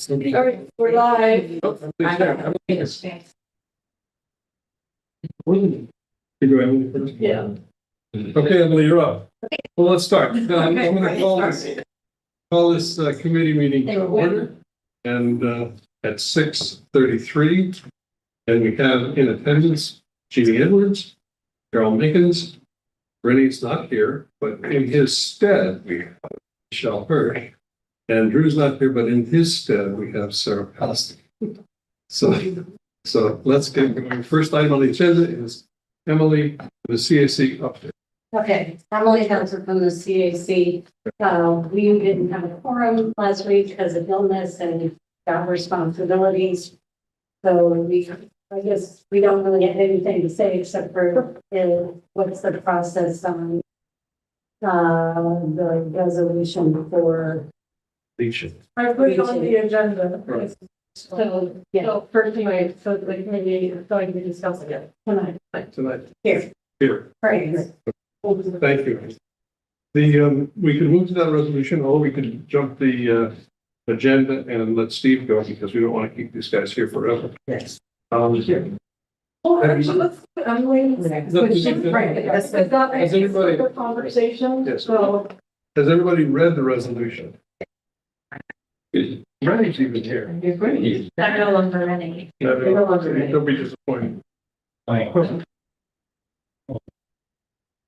Sorry, we're live. Yeah. Okay, Emily, you're up. Well, let's start. I'm going to call this committee meeting to order. And at 6:33, and we have in attendance Jeannie Edwards, Carol Mickens. Rennie's not here, but in his stead, we have Michelle Hirsch. And Drew's not here, but in his stead, we have Sarah Pasty. So let's get going. First item on the agenda is Emily, the CAC update. Okay, Emily Hanson from the CAC. We didn't have a quorum last week because of illness and job responsibilities. So I guess we don't really have anything to say except for what's the process on the resolution for. I put it on the agenda. Right. So, yeah, So first tonight, so the committee is going to be discussing it tonight. Tonight. here, right. Thank you. We can move to that resolution, or we can jump the agenda and let Steve go because we don't want to keep these guys here forever. Yes. Oh, actually, let's, I'm waiting. Right, that's not Has anybody- a conversation. Yes. So Has everybody read the resolution? Rennie's even here. I'm no longer running. Don't be disappointed.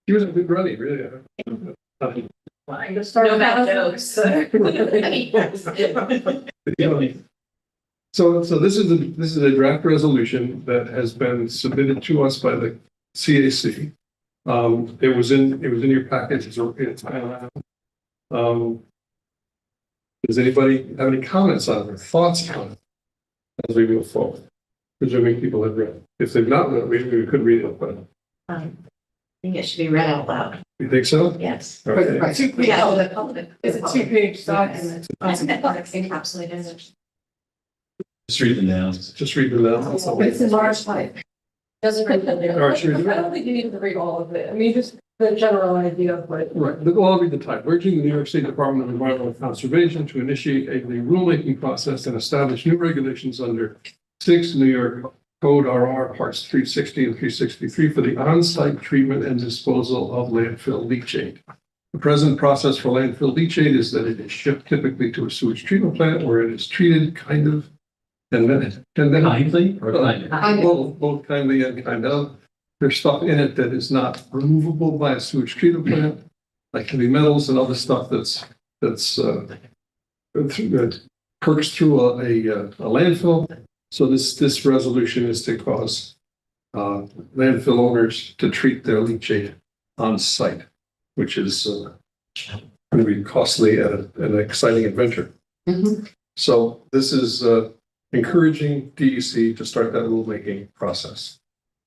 He was a good Rennie, really. No bad jokes. So this is a draft resolution that has been submitted to us by the CAC. It was in your package. Does anybody have any comments on it or thoughts on it as we move forward? Presuming people have read it. If they've not read it, we could read it, but I think it should be read out loud. you think so? Yes. Okay. Yeah, the public. it's a 2-page document. Encapsulated. Just read them now. Just read them out. It's in large type. Doesn't really. All right, sure. I don't think you need to read all of it. I mean, just the general idea of what. Right, well, I'll read the title. Urging the New York State Department of Environmental Conservation to initiate a rulemaking process and establish new regulations under 6 New York Code RR Parts 360 and 363 for the on-site treatment and disposal of landfill leachate. The present process for landfill leachate is that it is shipped typically to a sewage treatment plant where it is treated and then Kindly or kindly? both kindly and kind of. There's stuff in it that is not removable by a sewage treatment plant, like heavy metals and other stuff that perks through a landfill. So this resolution is to cause landfill owners to treat their leachate on site, which is going to be costly and an exciting adventure. So this is encouraging DEC to start that rulemaking process.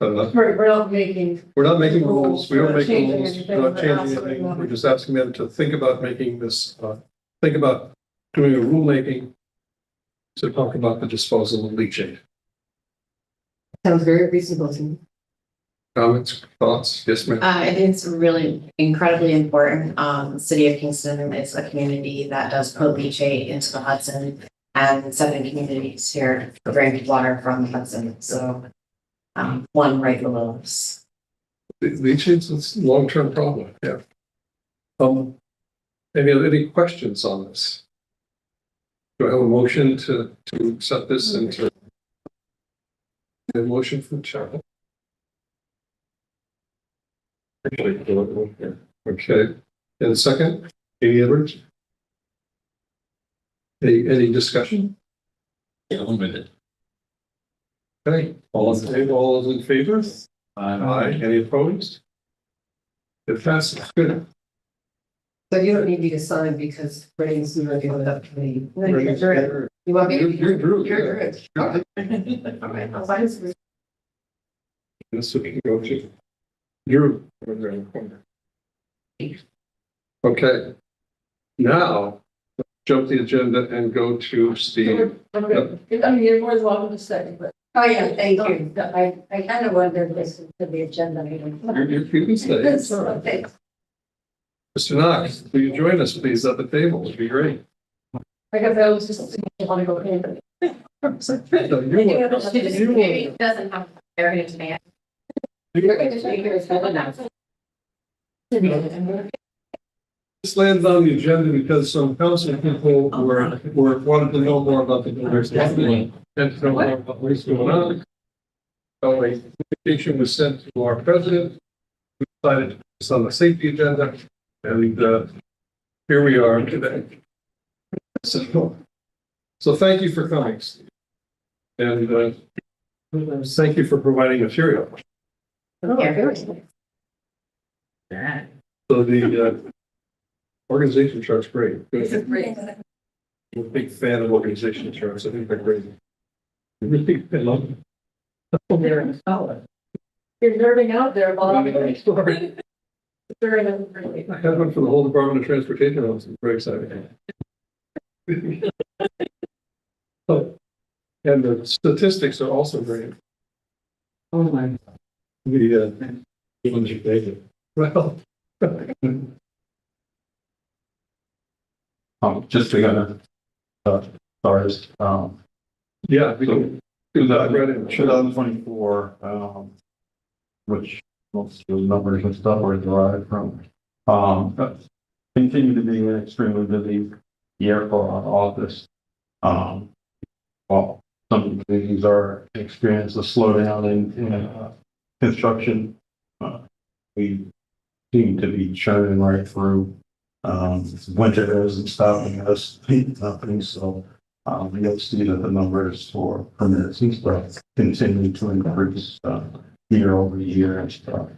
We're not making. We're not making rules. We don't make Changing rules. anything, We're not we're changing asking anything. them. We're just asking them to think about making this, think about doing a rulemaking to talk about the disposal of leachate. Sounds very reasonable to me. Comments, thoughts? Yes, ma'am. I think it's really incredibly important. The city of Kingston is a community that does put leachate into the Hudson, and 7 communities here drink water from the Hudson. So one right below us. Leachate's a long-term problem. Yeah. Any questions on this? Do I have a motion to accept this and to a motion from Charlie? Okay. And a second, Amy Edwards? Any discussion? Yeah, one minute. Okay, all those in favor? Aye. Any opposed? It passes. Good. So you don't need me to sign because Brady's not going to have committee. Ready? You want me to? You're Drew. You're good. This we can go to Drew over there in the corner. Okay. Now, let's jump the agenda and go to Steve. I mean, you're more than welcome to stay, but. Oh, yeah, thank you. I kind of wondered if this to the agenda item. You can stay. It's all right. Okay. Mr. Knox, will you join us, please, at the table? It'd be great. Because I was just, I want to go in. It doesn't have air conditioning. This lands on the agenda because some council people were wanted to know more about the builders. And to know more about what's going on. So a communication was sent to our president. We decided to put this on the safety agenda, and here we are today. So thank you for coming, Steve. And thank you for providing material. So the organization chart's great. Good. I'm a big fan of organization charts. I think they're great. I love them. You're nerding out there, Bob. I had one for the whole Department of Transportation. I was very excited. Oh, and the statistics are also great. Oh my. Well. Just to kind of stars, Yeah, we can do that right in. 2024, which most of the numbers and stuff are derived from, continue to be an extremely busy year for our office. Well, some communities are experiencing a slowdown in construction. We seem to be churning right through winter isn't stopping us, nothing. So you'll see that the numbers for permits and stuff continue to increase year over year and stuff.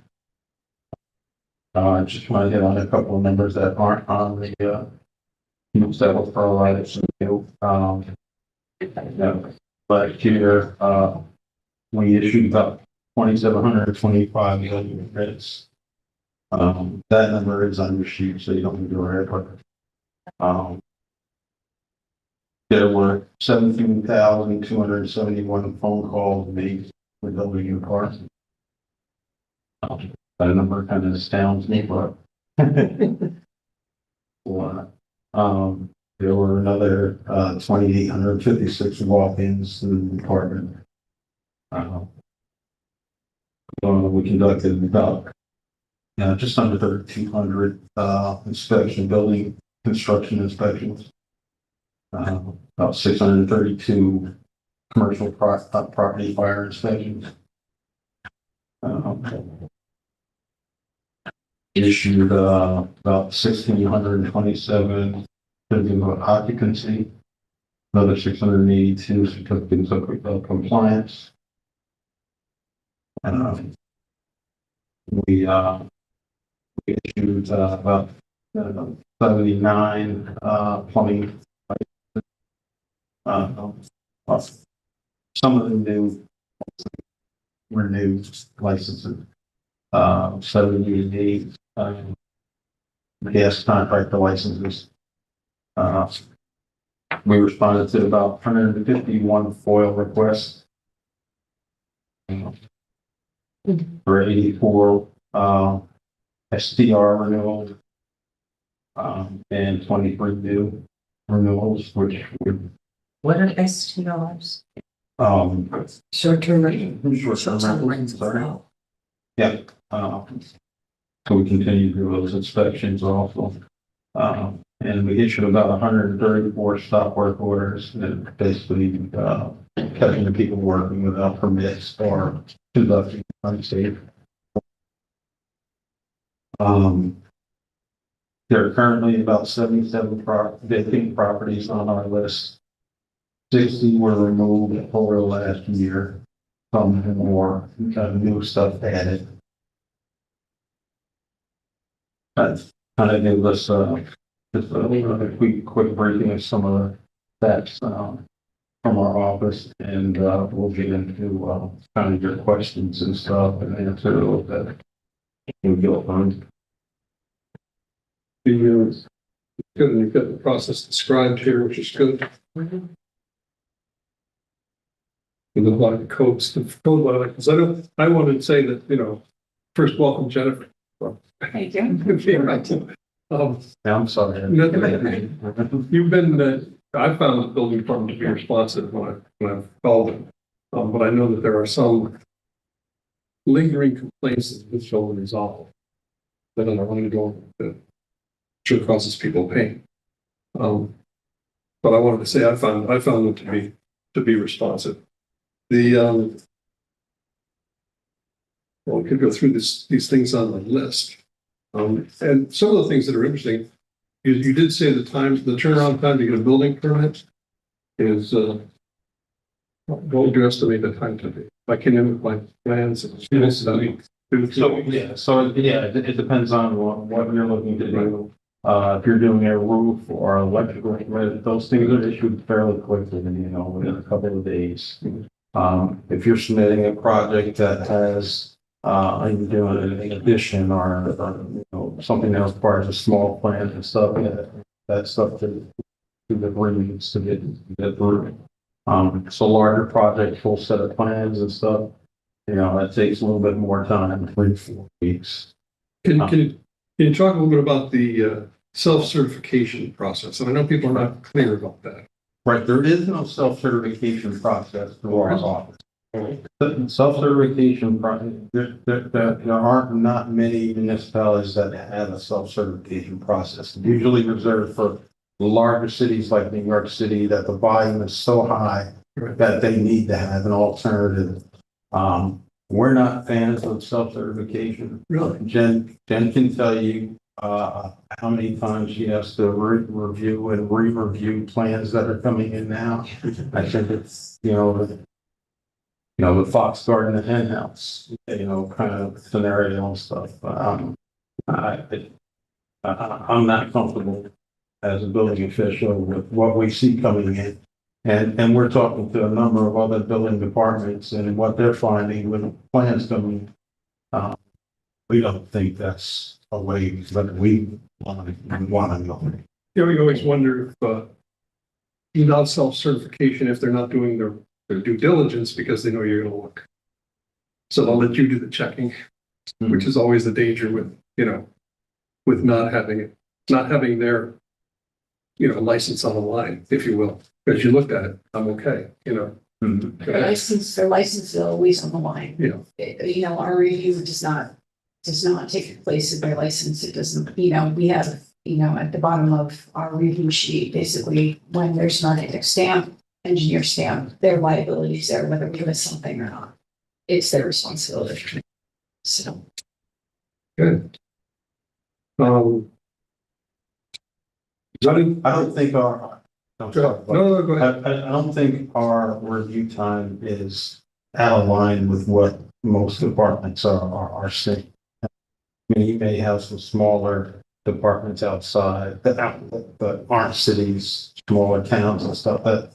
I just want to hit on a couple of numbers that aren't on the that will provide some new. Last year we issued about 2,725 million permits. That number is on your sheet, so you don't need to worry about it. There were 17,271 phone calls made for building new parts. That number kind of astounds me, but there were another 2,856 walk-ins to the department. We conducted about just under 3,200 inspection, building construction inspections. About 632 commercial property fire inspections. Issued about 1,627 certificates of occupancy, another 682 certificates of compliance. We issued about 79 plumbing. Some of them new renewed licenses. 78 gas contractor licenses. We responded to about 151 FOIL requests. For 84 SDR renewals and 23 new renewals, which would What are STRs? Short-term rental. short-term rentals, sorry. Yeah. So we continue to do those inspections also. And we issued about 134 stop work orders and basically catching the people working without permits or conducting unsafe. There are currently about 77 vacant properties on our list. 60 were removed over the last year. Some more new stuff added. That kind of gives us just a quick briefing of some of the facts from our office, and we'll get into kind of your questions and stuff and answer a little bit. We'll go on. You've got the process described here, which is good. With a lot of codes, because I wanted to say that, first welcome, Jennifer. Thank you. I'm sorry. You've been I found the building department to be responsive when I called them. But I know that there are some lingering complaints that this will resolve. That are ongoing, that sure causes people pain. But I wanted to say I found them to be responsive. Well, we could go through these things on the list. And some of the things that are interesting, you did say the turnaround time to get a building permit is, what would you estimate the time to be? If I came in with my plans, it's a week. It depends on what you're looking to do. If you're doing a roof or electrical, those things are issued fairly quickly, within a couple of days. If you're submitting a project that has, you're doing an addition or something that requires a small plan and stuff, that stuff that needs to get through. So larger project, full set of plans and stuff, that takes a little bit more time, 3-4 weeks. Can you talk a little bit about the self-certification process? And I know people are not clear about that. Right, there is no self-certification process through our office. Self-certification, there aren't not many municipalities that have a self-certification process. It's usually reserved for larger cities like New York City, that the volume is so high that they need to have an alternative. We're not fans of self-certification. Really? Jen can tell you how many times she has to review and re-review plans that are coming in now. I think it's, the Fox Garden and Hen House, kind of scenario and stuff. I'm not comfortable as a building official with what we see coming in. And we're talking to a number of other building departments and what they're finding with plans coming. We don't think that's a way that we want to go. We always wonder if, without self-certification, if they're not doing their due diligence because they know you're going to look. So they'll let you do the checking, which is always the danger with, with not having their, license on the line, if you will. Because you looked at it, I'm okay, Their license is always on the line. Yeah. Our review does not take place of their license. It doesn't, we have, at the bottom of our review sheet, basically, when there's an architect stamp, engineer stamp, their liabilities there, whether we miss something or not. It's their responsibility. So. Good. I don't think our, I'm sorry, No, go ahead. I don't think our review time is out of line with what most departments are seeing. I mean, you may have some smaller departments outside that aren't cities, smaller towns and stuff that,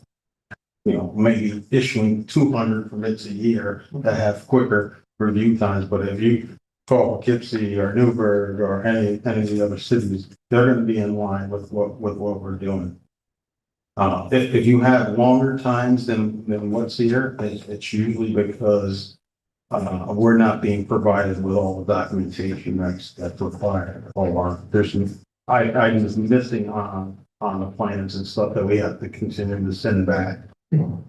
maybe issuing 200 permits a year that have quicker review times. But if you call Poughkeepsie or Newburgh or any of the other cities, they're going to be in line with what we're doing. If you have longer times than what's here, it's usually because we're not being provided with all the documentation that's required, or there's some items missing on the plans and stuff that we have to continue to send back. Well,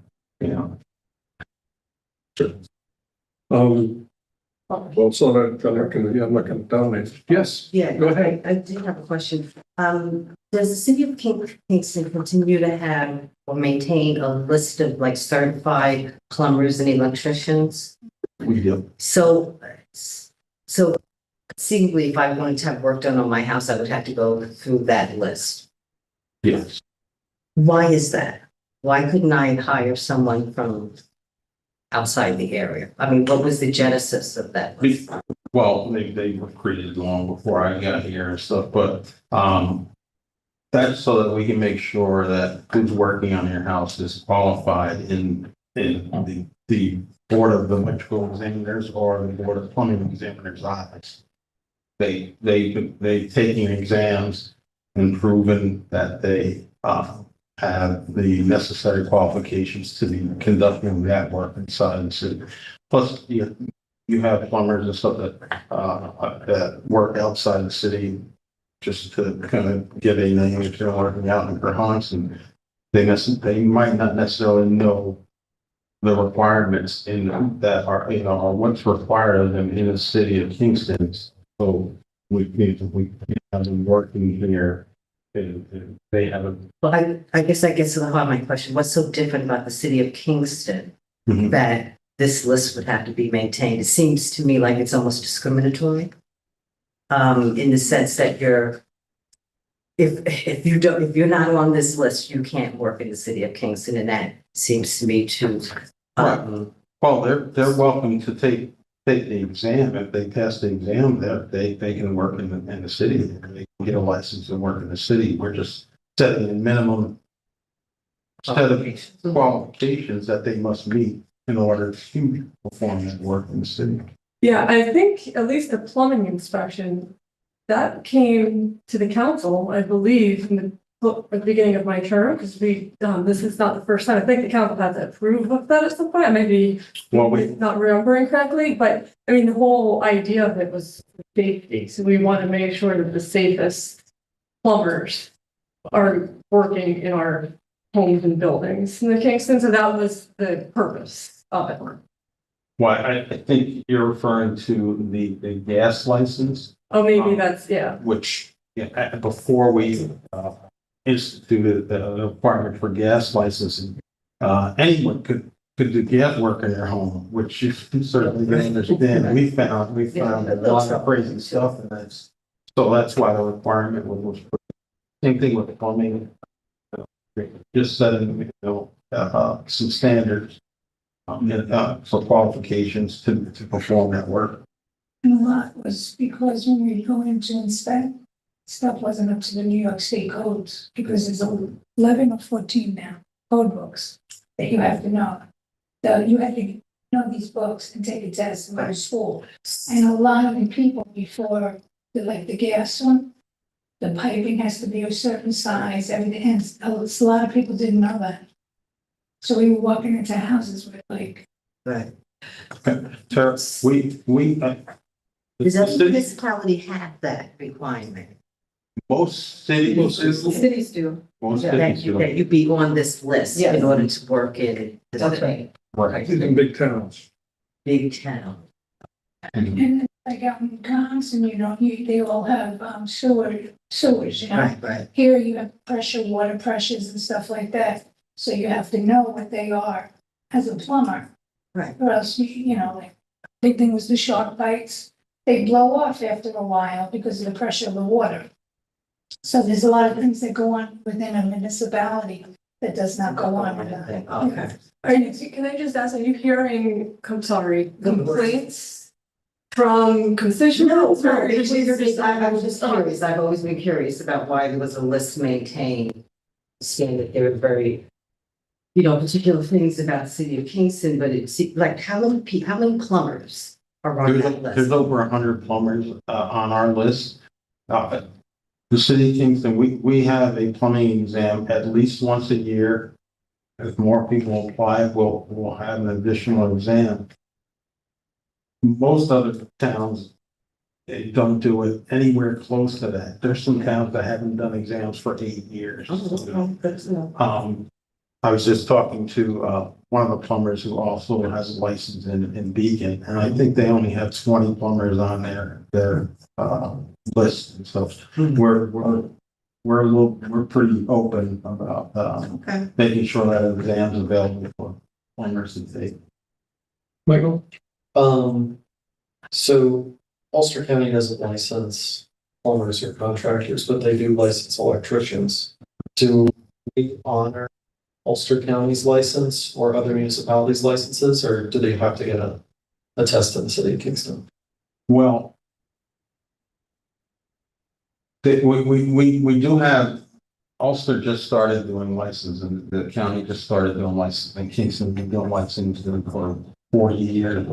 so I'm not going to dominate. Yes. Yeah, Go ahead. I did have a question. Does the city of Kingston continue to have or maintain a list of like certified plumbers and electricians? We do. So conceivably, if I wanted to have work done on my house, I would have to go through that list. Yes. Why is that? Why couldn't I hire someone from outside the area? I mean, what was the genesis of that? Well, they were created long before I got here and stuff, but that's so that we can make sure that who's working on your house is qualified in the Board of Electrical Examiners or the Board of Plumbing Examiners eyes. They taking exams and proven that they have the necessary qualifications to be conducting that work inside the city. Plus, you have plumbers and stuff that work outside the city just to kind of get a name if they're working out in Vermont. And they might not necessarily know the requirements in that are, or what's required of them in the city of Kingston. So we have them working here and they have a. Well, I guess that gets to the heart of my question. What's so different about the city of Kingston that this list would have to be maintained? It seems to me like it's almost discriminatory. In the sense that if you're not on this list, you can't work in the city of Kingston, and that seems to me to Well, they're welcome to take the exam. If they pass the exam, they can work in the city. They can get a license and work in the city. We're just setting a minimum set of qualifications that they must meet in order to perform that work in the city. Yeah, I think at least the plumbing inspection, that came to the council, I believe, at the beginning of my term, because this is not the first time. I think the council had to approve of that at some point. I may be not remembering correctly, but I mean, the whole idea of it was safety. So we want to make sure that the safest plumbers are working in our homes and buildings in the Kingston. So that was the purpose of it. Well, I think you're referring to the gas license. Oh, maybe that's, yeah. Which, before we instituted the requirement for gas licensing, anyone could do gas work in their home, which you certainly can understand. We found a lot of crazy stuff, and that's why the requirement was put. Same thing with plumbing. Just setting, some standards for qualifications to perform that work. And a lot was because when we go in to inspect, stuff wasn't up to the New York State codes, because there's 11 or 14 now code books that you have to know. So you have to know these books and take a test and go to school. And a lot of the people before, the gas one, the piping has to be a certain size, everything, and a lot of people didn't know that. So we were walking into houses with right. Tara, Does every municipality have that requirement? most cities, Cities do. most That cities you, do. that you be on this list Yes. in order to work in That's this right. Right. In big towns. big town. and like out in Wisconsin, they all have sewers, Right. Here you have water pressures and stuff like that. So you have to know what they are as a plumber. Right. Or else, big thing was the shark bites. They blow off after a while because of the pressure of the water. So there's a lot of things that go on within a municipality that does not go on with that. Okay. Can I just ask, are you hearing, complaints from constituents? or I was just- just curious. I've always been curious about why there was a list maintained, saying that there were very, particular things about the city of Kingston, but it's like how many plumbers are on that There's list? over 100 plumbers on our list. The city of Kingston, we have a plumbing exam at least once a year. If more people apply, we'll have an additional exam. Most other towns, they don't do it anywhere close to that. There's some towns that haven't done exams for 8 years. I was just talking to one of the plumbers who also has a license in Beacon, and I think they only have 20 plumbers on their list. And so we're pretty open about making sure that exams available for plumbers to take. Michael? So Ulster County doesn't license plumbers or contractors, but they do license electricians. Do we honor Ulster County's license or other municipalities' licenses, or do they have to get a test in the city of Kingston? Well, we do have, Ulster just started doing licensing, the county just started doing licensing, Kingston been doing licensing for 40 years.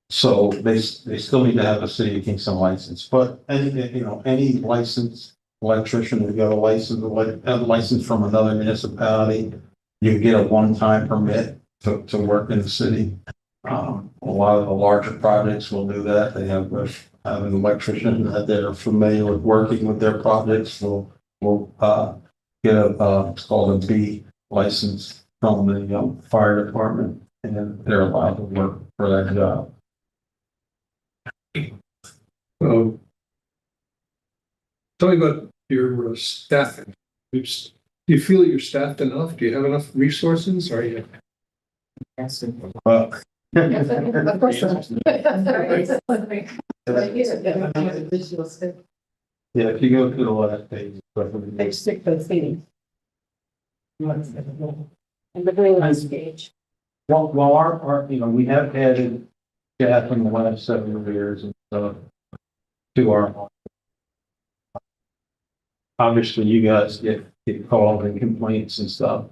So they still need to have a city of Kingston license, but any licensed electrician who got a license from another municipality, you can get a one-time permit to work in the city. A lot of the larger projects will do that. They have an electrician that they're familiar with working with their projects will get get a, it's called a B license from the fire department, and they're allowed to work for that job. Um, Tell me about your staffing. Do you feel that you're staffed enough? Do you have enough resources? Are you? Well, Of course. yeah, if you go through the last page. Page 6 of the and the very last page. Well, our, we have added staff in the last 7 years and stuff to our. Obviously, you guys get calls and complaints and stuff.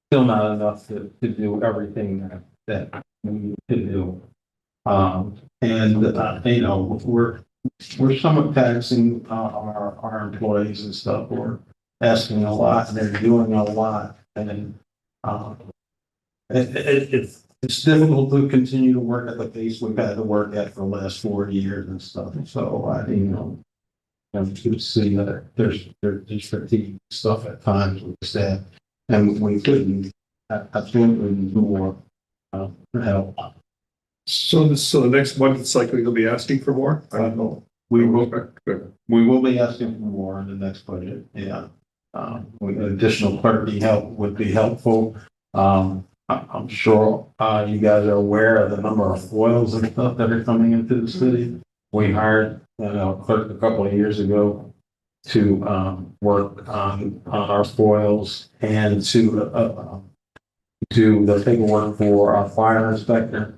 Still not enough to do everything that we need to do. We're somewhat taxing our employees and stuff. We're asking a lot and they're doing a lot. And it's difficult to continue to work at the pace we've had to work at for the last 4 years and stuff. So you see that there's fatigue stuff at times with the staff, and we couldn't absolutely do more help. So the next budget cycle, you'll be asking for more? I don't know. We will be asking for more in the next budget. Yeah. Additional clerky help would be helpful. I'm sure you guys are aware of the number of foils and stuff that are coming into the city. We hired a clerk a couple of years ago to work on our foils and to do the paperwork for our fire inspector.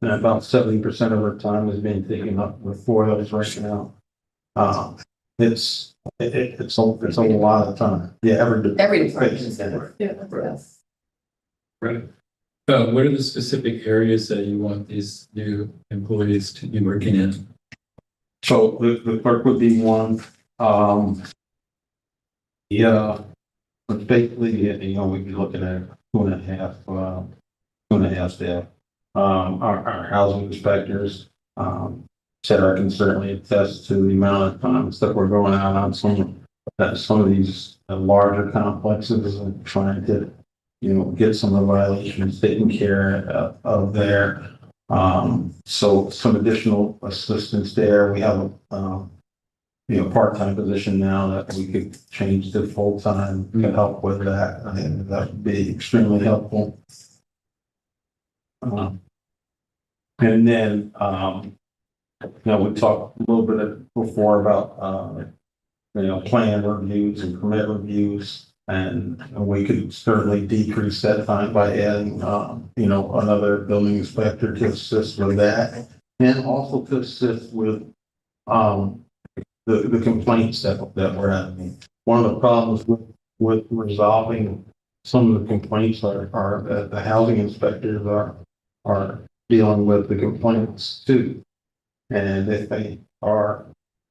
And about 70% of our time is being taken up with foils right now. It's a lot of time. Yeah, every department. Right. What are the specific areas that you want these new employees to be working in? So the clerk would be one. But basically, we'd be looking at 2.5 staff. Our housing inspectors, Sarah can certainly attest to the amount of time that we're going out on some of these larger complexes and trying to, get some of the violations taken care of there. So some additional assistance there. We have a part-time position now that we could change to full-time to help with that. I think that would be extremely helpful. And then, we talked a little bit before about, plan reviews and permit reviews. And we could certainly decrease that time by adding, another building inspector to assist with that. And also to assist with, the complaints that we're having. One of the problems with resolving some of the complaints are that the housing inspectors are dealing with the complaints too. And if they are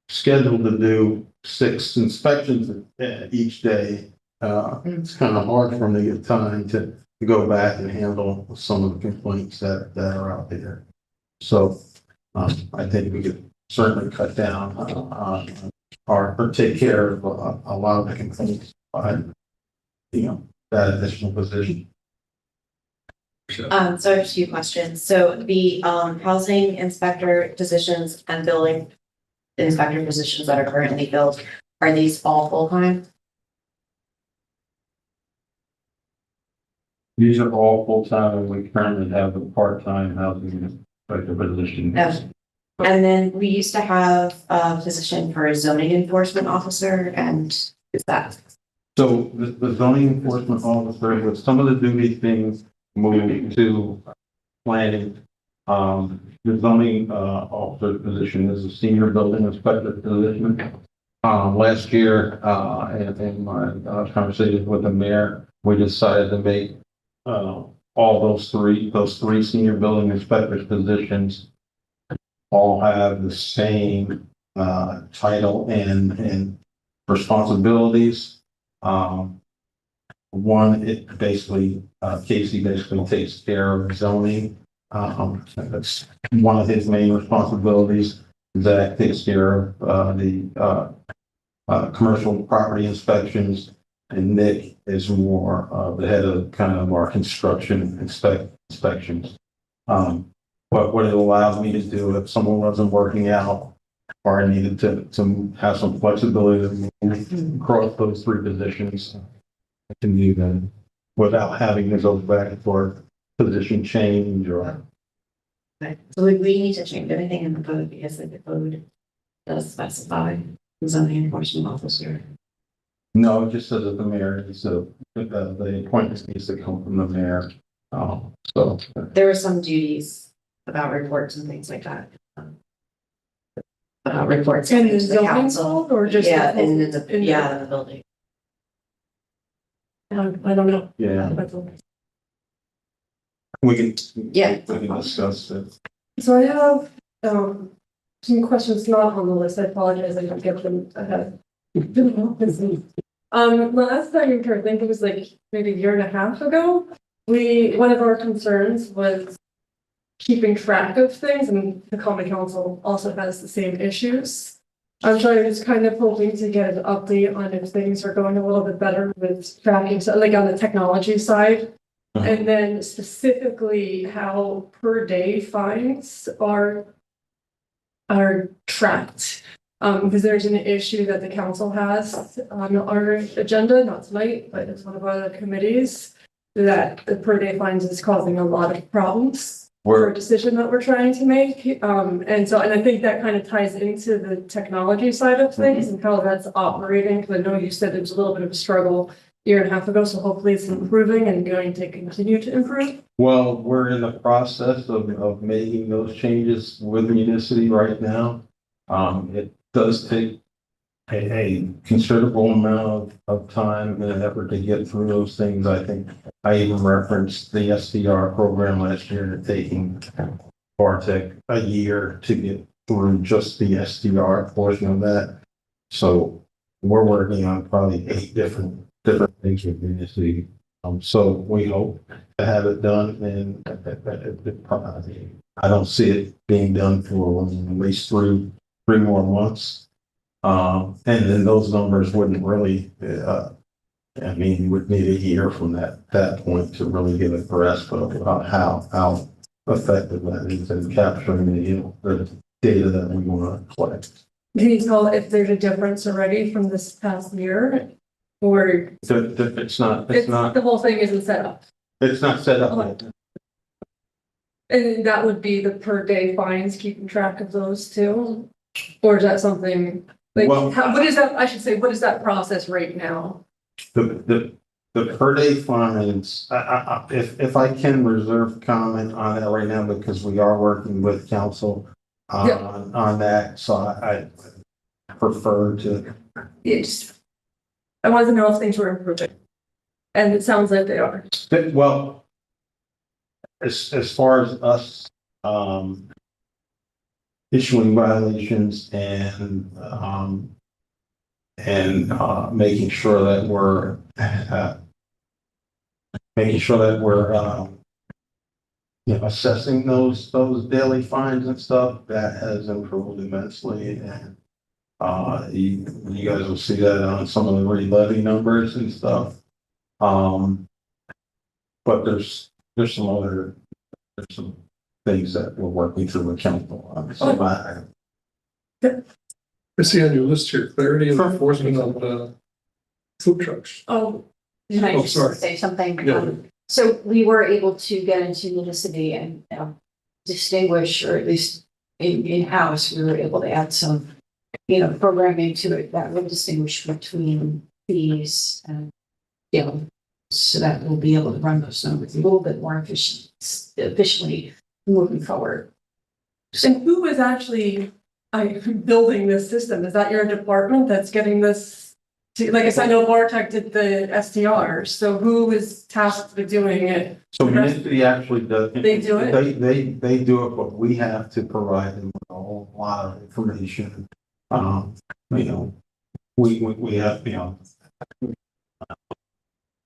scheduled to do 6 inspections each day, it's kind of hard for them to get time to go back and handle some of the complaints that are out there. So I think we could certainly cut down or take care of a lot of the complaints by, that additional position. So I have a few questions. So the housing inspector positions and building inspector positions that are currently filled, are these all full-time? These are all full-time, and we currently have a part-time housing inspector position. No. And then we used to have a position for a zoning enforcement officer, and is that? So the zoning enforcement officer, with some of the duty things moving to planning, the zoning officer position is a senior building inspector position. Last year, in my conversation with the mayor, we decided to make all those three senior building inspectors positions all have the same title and responsibilities. One, it basically, Casey basically takes care of zoning. That's one of his main responsibilities. Zach takes care of the commercial property inspections. And Nick is more, the head of kind of our construction inspections. But what it allows me to do, if someone wasn't working out, or I needed to have some flexibility to move across those three positions, I can do that without having to go back for position change or. So we need to change everything in the code because the code does specify zoning enforcement officer. No, it just says that the mayor is the appointment needs to come from the mayor. So There are some duties about reports and things like that. About reports In to the the zoning council. code or just? Yeah, the- in the, in the- yeah, in the building. I don't know. yeah, That's all. we can. Yeah. We can discuss it. So I have, some questions not on the list. I apologize. I didn't get them ahead. Last time you heard, I think it was like maybe a year and a half ago, one of our concerns was keeping track of things, and the common council also has the same issues. I'm just kind of hoping to get an update on if things are going a little bit better with tracking, so like on the technology side. And then specifically how per day fines are tracked. Because there's an issue that the council has on our agenda, not tonight, but it's one of our other committees, that the per day fines is causing a lot of problems for a decision that we're trying to make. And I think that kind of ties into the technology side of things and how that's operating. Because I know you said it was a little bit of a struggle a year and a half ago, so hopefully it's improving and going to continue to improve. Well, we're in the process of making those changes with Municity right now. It does take a considerable amount of time and effort to get through those things. I think I even referenced the SDR program last year, and taking Bartek a year to get through just the SDR portion of that. So we're working on probably 8 different things with Municity. So we hope to have it done, and I don't see it being done for at least three more months. And then those numbers wouldn't really, I mean, you would need a year from that point to really get a grasp of how effective that is in capturing the data that we want to collect. Can you tell if there's a difference already from this past year? Or It's not, the whole thing isn't set up? it's not set up yet. And that would be the per day fines, keeping track of those too? Or is that something, like, Well- what is that, I should say, what is that process right now? The per day fines, if I can reserve comment on that right now, because we are working with council on that, so I prefer to. I wanted to know if things were improving. And it sounds like they are. Well, as far as us, issuing violations and making sure that we're assessing those daily fines and stuff, that has improved immensely. And you guys will see that on some of the re-levy numbers and stuff. But there's some things that we're working through with council on. So I see on your list here, clarity and enforcement of food trucks. Oh, can I Oh, just sorry. say something? Yeah. So we were able to get into Municity and distinguish, or at least in-house, we were able to add some, programming to it that will distinguish between fees and, so that we'll be able to run those numbers a little bit more efficiently moving forward. And who is actually building this system? Is that your department that's getting this? Like I said, I know Bartek did the SDR, so who is tasked with doing it? So Municity actually does. They do it? They do it, but we have to provide them with a whole lot of information. We have,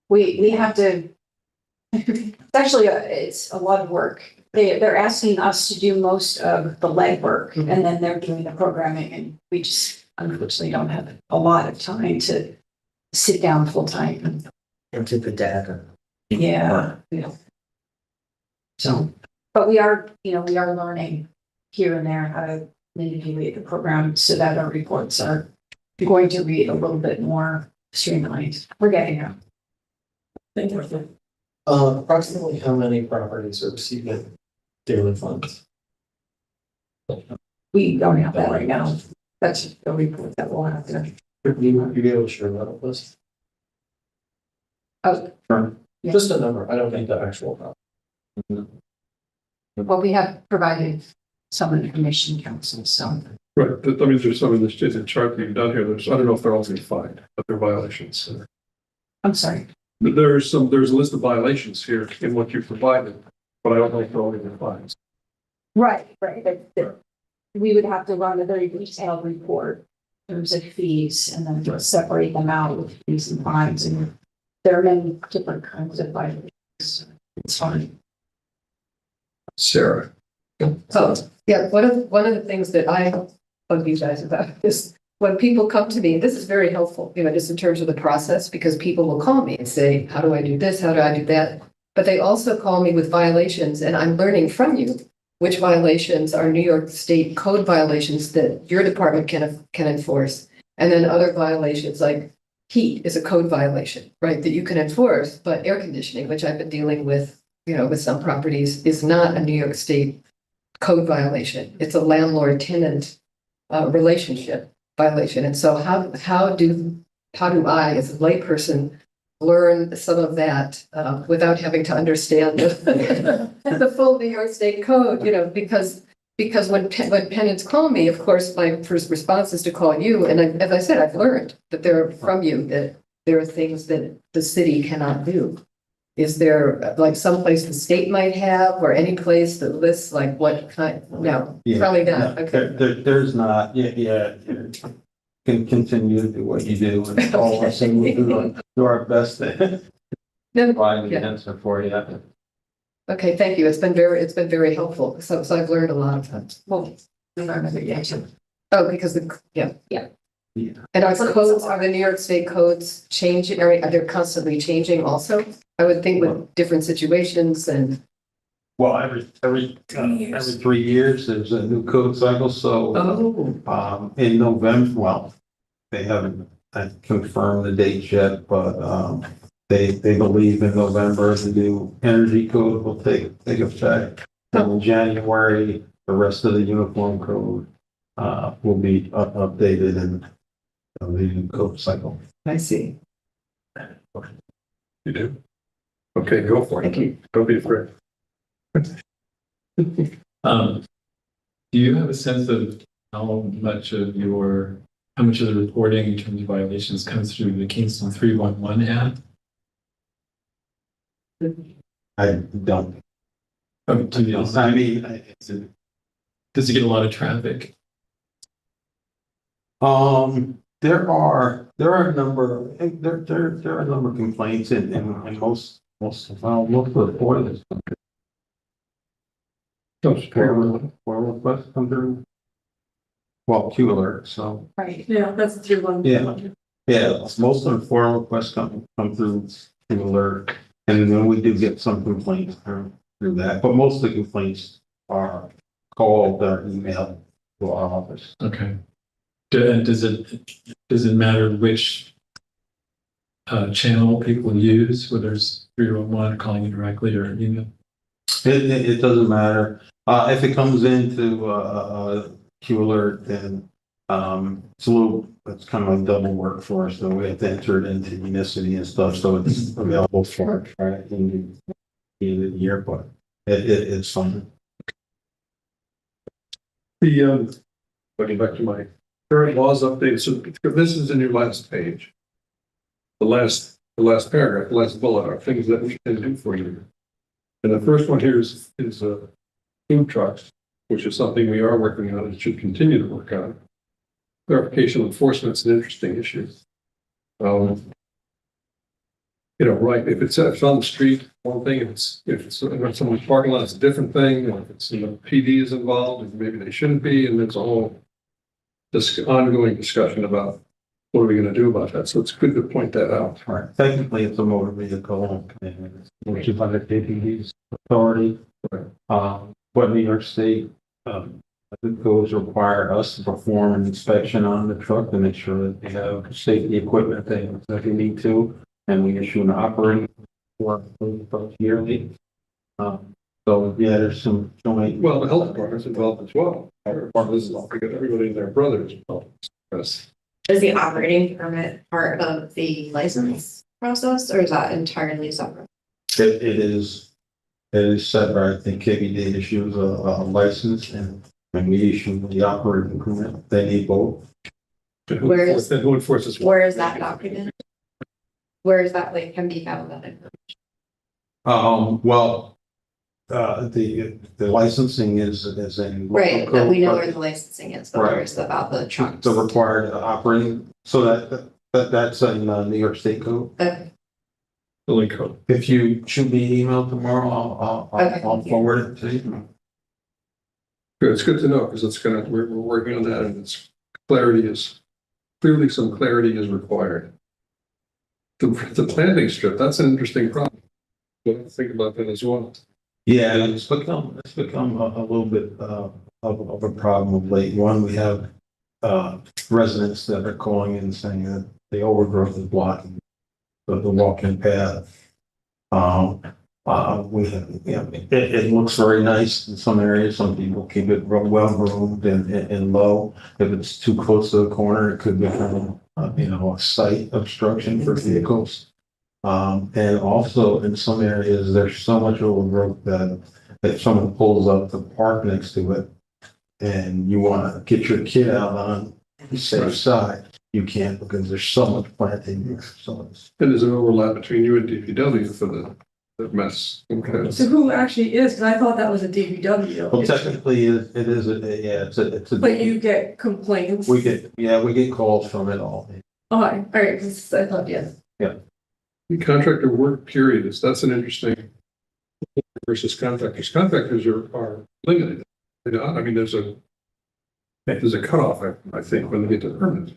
We have to, it's actually, it's a lot of work. They're asking us to do most of the legwork, and then they're doing the programming, and we just unfortunately don't have a lot of time to sit down full time. Into the data. Yeah. So, but we are learning here and there how to manipulate the program so that our reports are going to read a little bit more streamlined. We're getting there. Thank you. Approximately how many properties are receiving daily funds? We don't have that right now. That's a report that we'll have to. Would you be able to share that with us? Oh, yeah. Just a number, I don't need the actual number. Well, we have provided some information council, so. Right, but, I mean, there's some in this chart that you've done here, I don't know if they're all defined, but they're violations. I'm sorry. There's a list of violations here in what you provided, but I don't know if they're all defined. Right. We would have to run a very detailed report in terms of fees and then just separate them out with fees and fines, and there are many different kinds of violations. It's fine. Sarah. So, yeah, one of the things that I bug you guys about is when people come to me, this is very helpful, just in terms of the process, because people will call me and say, how do I do this? How do I do that? But they also call me with violations, and I'm learning from you which violations are New York State code violations that your department can enforce. And then other violations like heat is a code violation, right, that you can enforce, but air conditioning, which I've been dealing with, with some properties, is not a New York State code violation. It's a landlord-tenant relationship violation. And so how do I, as a layperson, learn some of that without having to understand the full New York State code? Because when tenants call me, of course, my first response is to call you. And as I said, I've learned that from you that there are things that the city cannot do. Is there like someplace the state might have, or any place that lists like what kind? No, Yeah, probably not. no, Okay. there's not, yeah. Can continue to do what you do, and all of us, and we'll do our best to provide the answer for you. Okay, thank you. It's been very helpful. So I've learned a lot of that. Well, we learn every day too. Oh, because Yeah. and are the New York State codes changing? Are they constantly changing also? I would think with different situations and. Well, every 3 years, there's a new code cycle, so. In November, well, they haven't confirmed the date yet, but, they believe in November, the new energy code will take effect. And in January, the rest of the uniform code, will be updated in the new code cycle. I see. You do? Okay, go for it. Thank you. Don't be afraid. Do you have a sense of how much of the reporting in terms of violations comes through the Kingston 311 app? I don't. I mean, does it get a lot of traffic? There are a number, there are a number of complaints and most of the boilers. Four requests come through. Well, Q alert, so. Right. Yeah, that's the 3-1. Yeah, most of the forum requests come through Q alert, and then we do get some complaints through that, but most of the complaints are called or emailed to our office. Okay. Does it matter which channel people use, whether it's 311 calling you directly or email? It doesn't matter. If it comes into Q alert, then it's kind of like double work for us. So we have to enter it into Unicity and stuff, so it's available for right in the year, but it's fun. Looking back to my current laws update, so this is in your last page. The last paragraph, the last bullet are things that we can do for you. And the first one here is food trucks, which is something we are working on and should continue to work on. Clarification enforcement is an interesting issue. Right, if it's on the street, one thing, if it's in someone's parking lot, it's a different thing. Or if it's, PD is involved, and maybe they shouldn't be, and there's a whole this ongoing discussion about what are we gonna do about that? So it's good to point that out. Right, technically, it's a motor vehicle, which is under DPD's authority. But New York State, I think those require us to perform an inspection on the truck to make sure that they have safety equipment that they need to. And we issue an operating report yearly. So, yeah, there's some joint. Well, the health department's involved as well. This is all because everybody and their brother is involved. Yes. Is the operating permit part of the license process or is that entirely separate? It is set by, I think KBD issues a license and when we issue the operating permit, they need both. Where is- Who enforces? what? Where is that document? Where is that, like, can be found that information? Well, the licensing is in. Right, but we know where the licensing is, but where Right. is about the trucks? The required operating, so that's in New York State code. Okay. Building code. If you shoot me an email tomorrow, Okay. I'll forward it to you. Good, it's good to know because it's gonna, we're working on that and it's clearly some clarity is required. The planting strip, that's an interesting problem. We'll think about that as well. Yeah, it's become a little bit of a problem of late. One, we have residents that are calling in saying that the overgrowth is blocking the walking path. We have, it looks very nice in some areas. Some people keep it real well groomed and low. If it's too close to the corner, it could become, a site obstruction for vehicles. And also in some areas, there's so much overgrowth that if someone pulls up the park next to it and you want to get your kid out on the safe side, you can't because there's so much planting. So it's, And there's an overlap between you and DPW for the mess. Okay. So who actually is, because I thought that was a DPW. well, technically, it is, it's a. But you get complaints. We get calls from it all. Oh, all right, 'cause I thought, yes. The contractor work period that's an interesting versus contractors. Contractors are limited. I mean, there's a cutoff, I think, when they get to permit.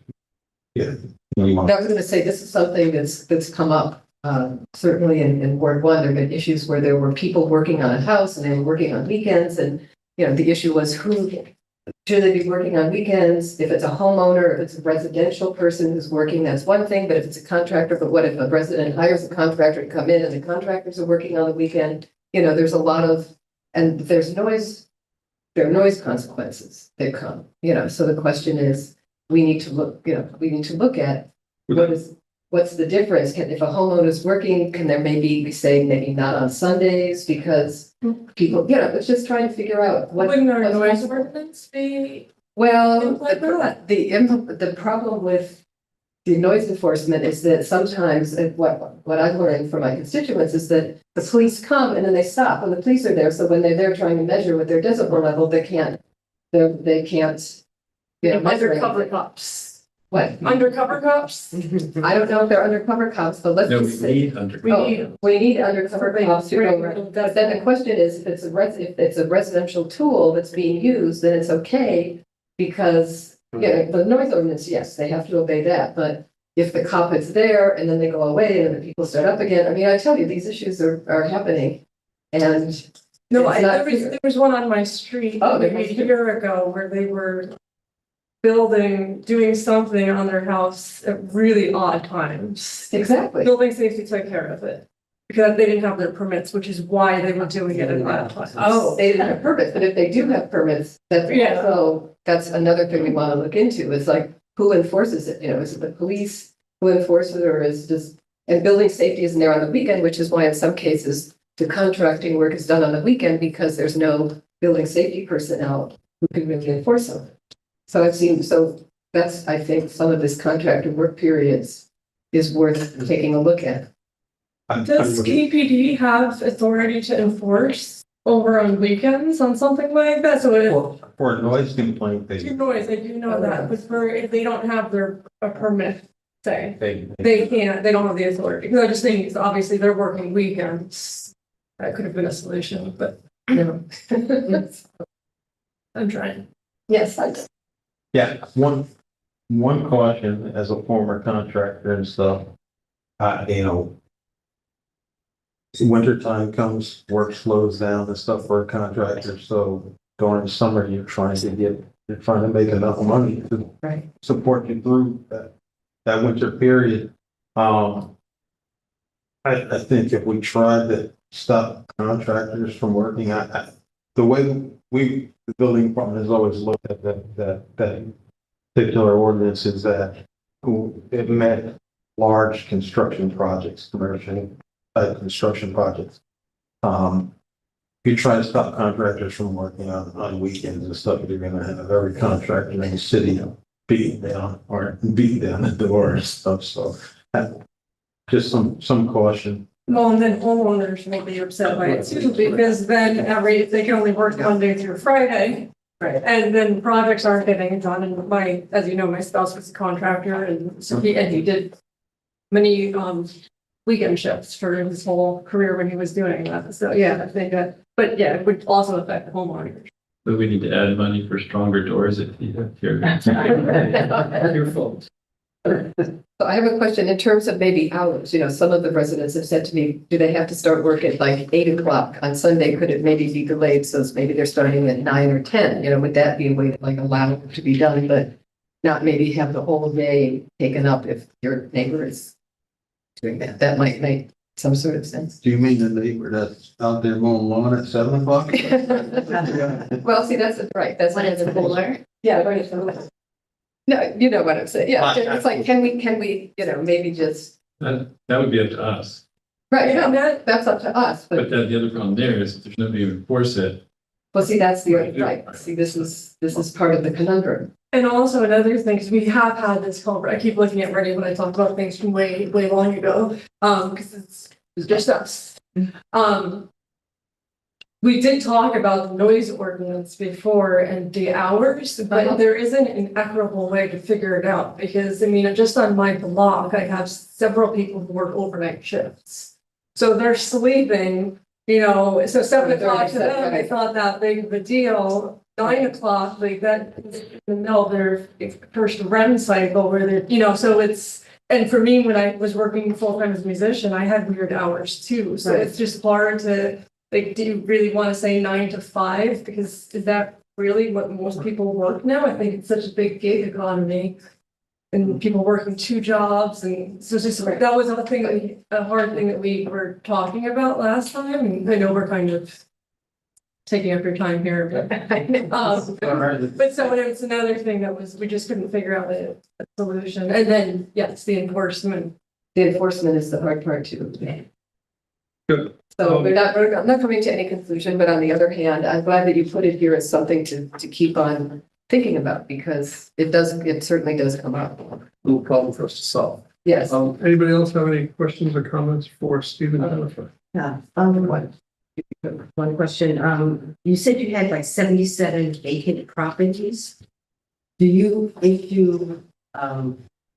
Yeah. I was gonna say, this is something that's come up, certainly in Ward 1, there have been issues where there were people working on a house and they were working on weekends and, the issue was should they be working on weekends? If it's a homeowner, if it's a residential person who's working, that's one thing, but if it's a contractor, but what if a resident hires a contractor to come in and the contractors are working on the weekend? There's a lot of, and there's noise, there are noise consequences that come, so the question is, we need to look at what's the difference? If a homeowner is working, can there maybe say maybe not on Sundays because people, it's just trying to figure out what. Wouldn't our what's noise possible. ordinance be? Well, Like that? the problem with the noise enforcement is that sometimes what I've learned from my constituents is that the police come and then they stop when the police are there. So when they're there trying to measure with their decibel level, they can't. Undercover cops. What? Undercover cops? I don't know if they're undercover cops, but let's No, just we say. need under. We need undercover cops to go around. But then the question is, if it's a residential tool that's being used, then it's okay. Because, the noise ordinance, yes, they have to obey that, but if the cop is there and then they go away and then the people start up again, I mean, I tell you, these issues are happening. And No, It's not there was one on my street Oh, there maybe was a year ago where they were doing something on their house at really odd times. exactly. Building safety took care of it because they didn't have their permits, which is why they were doing it at odd times. Oh, they didn't have permits, but if they do have permits, that's another thing we want to look into. It's like, who enforces it? Is it the police who enforces it or and building safety isn't there on the weekend, which is why in some cases the contracting work is done on the weekend because there's no building safety personnel who can really enforce it. So that's, I think, some of this contractor work periods is worth taking a look at. Does KPD have authority to enforce over on weekends on something like that? So For a noise complaint, it's noise, I do know that, but if they don't have a permit, say, they they don't have the authority. Because I just think it's obviously they're working weekends. That could have been a solution, but I'm trying. Yes, I do. Yeah, one caution as a former contractor and stuff, wintertime comes, work slows down and stuff for a contractor, so during the summer, you're trying to make enough money to Right. support you through that winter period. I think if we tried to stop contractors from working, the way the building department has always looked at that particular ordinance is that it meant large construction projects, commercial construction projects. If you try to stop contractors from working on weekends and stuff, you're gonna have every contractor in the city beating down the door and stuff, so just some caution. Well, and then homeowners will be upset by it too, because then they can only work Monday through Friday. Right. And then projects aren't getting done, and as you know, my spouse was a contractor, and so he did many, weekend shifts for his whole career when he was doing that, so yeah, I think that, but yeah, it would also affect the homeowners. But we need to add money for stronger doors if you're. Your fault. So I have a question in terms of maybe hours, some of the residents have said to me, do they have to start work at like 8 o'clock on Sunday? Could it maybe be delayed? So maybe they're starting at 9 or 10, would that be a way to like allow it to be done, but not maybe have the whole day taken up if your neighbor is doing that? That might make some sort of sense. Do you mean the neighbor that's out there mowing lawn at 7 o'clock? Well, see, that's right. That's When it's cooler. Yeah, right. No, you know what I'm saying. Yeah, it's like, can we, maybe just, That would be up to us. right, Yeah, no, that's up to us, But but, then the other problem there is if there's nobody to enforce it. well, see, that's the, right, see, this is part of the conundrum. And also another thing, because we have had this I keep looking at Ready when I talk about things from way long ago, because it's just us. We did talk about the noise ordinance before and the hours, but there isn't an equitable way to figure it out, because just on my block, I have several people who work overnight shifts. So they're sleeping, so 7 o'clock to them, it's not that big of a deal. 9 o'clock, like that, in the middle of their first REM cycle where they're, so it's, and for me, when I was working full-time as a musician, I had weird hours too. So it's just hard to, like, do you really want to say 9 to 5? Because is that really what most people work now? I think it's such a big gig economy and people working 2 jobs. And so it's just, that was a hard thing that we were talking about last time. And I know we're kind of taking up your time here, but so it's another thing that was, we just couldn't figure out a solution. And then, yes, the enforcement. The enforcement is the hard part too. Good. So we're not coming to any conclusion, but on the other hand, I'm glad that you put it here as something to keep on thinking about, because it certainly does come up. Little problem for us to solve. Yes. Anybody else have any questions or comments for Stephen? Jennifer? Yeah, one question, you said you had like 77 vacant properties. Do you issue,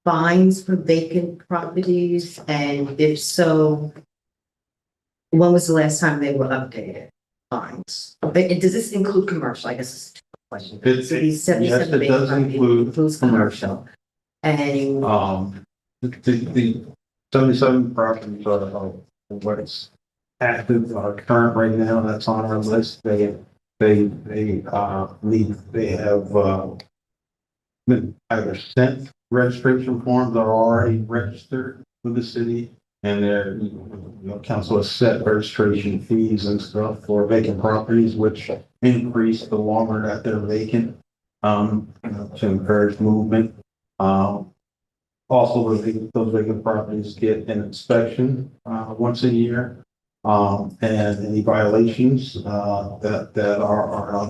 fines for vacant properties? And if so, when was the last time they were updated? Fines. Does this include commercial? I guess it's a question. So these 77 Yes, it vacant does properties includes commercial. And The 77 properties are what's active, are current right now, that's on our list. They have been either sent registration forms or are already registered with the city. And their, council has set registration fees and stuff for vacant properties, which increase the longer that they're vacant, to encourage movement. Also, those vacant properties get an inspection once a year. And any violations that are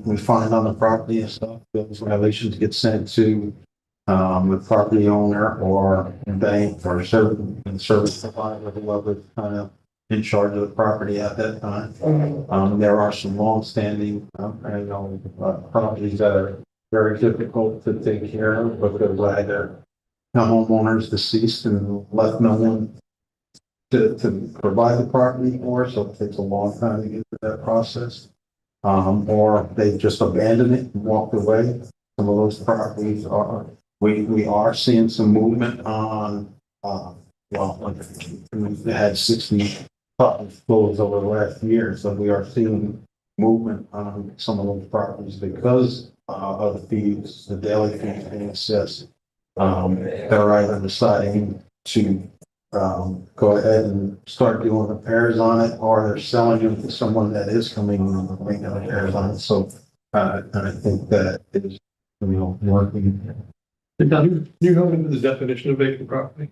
we find on the property and stuff, those violations get sent to the property owner or bank or service provider, whoever kind of in charge of the property at that time. There are some longstanding properties that are very difficult to take care of because either the homeowner's deceased and left no one to provide the property for, so it takes a long time to get through that process. Or they just abandoned it and walked away. some of those properties are, we are seeing some movement on, well, like, we had 60 properties closed over the last year, so we are seeing movement on some of those properties because of the fees, the daily fees being assessed. They're either deciding to go ahead and start doing repairs on it, or they're selling them to someone that is coming and making repairs on it. So I think that is, working. Can you go into the definition of vacant property?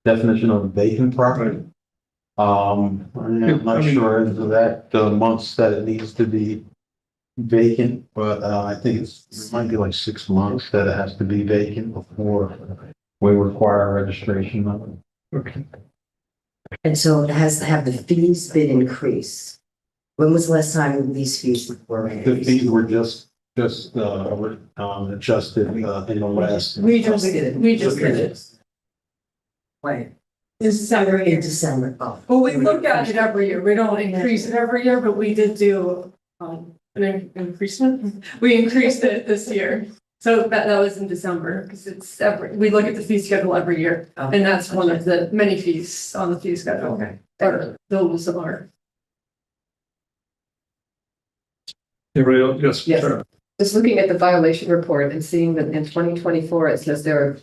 Definition of vacant property. I'm not sure into that, the months that it needs to be vacant, but I think it might be like 6 months that it has to be vacant before we require registration of it. Okay. And so have the fees been increased? When was the last time these fees were The increased? fees were just adjusted in the last. We just did it. When? December. In December. Oh. Well, we look at it every year. We don't increase it every year, but we did do an increasement. We increased it this year. So that was in December, because it's we look at the fee schedule every year, and that's one of the many fees on the fee schedule. Okay. Or those are. Everybody else? Yes. Yes. Sarah. Just looking at the violation report and seeing that in 2024, it says there are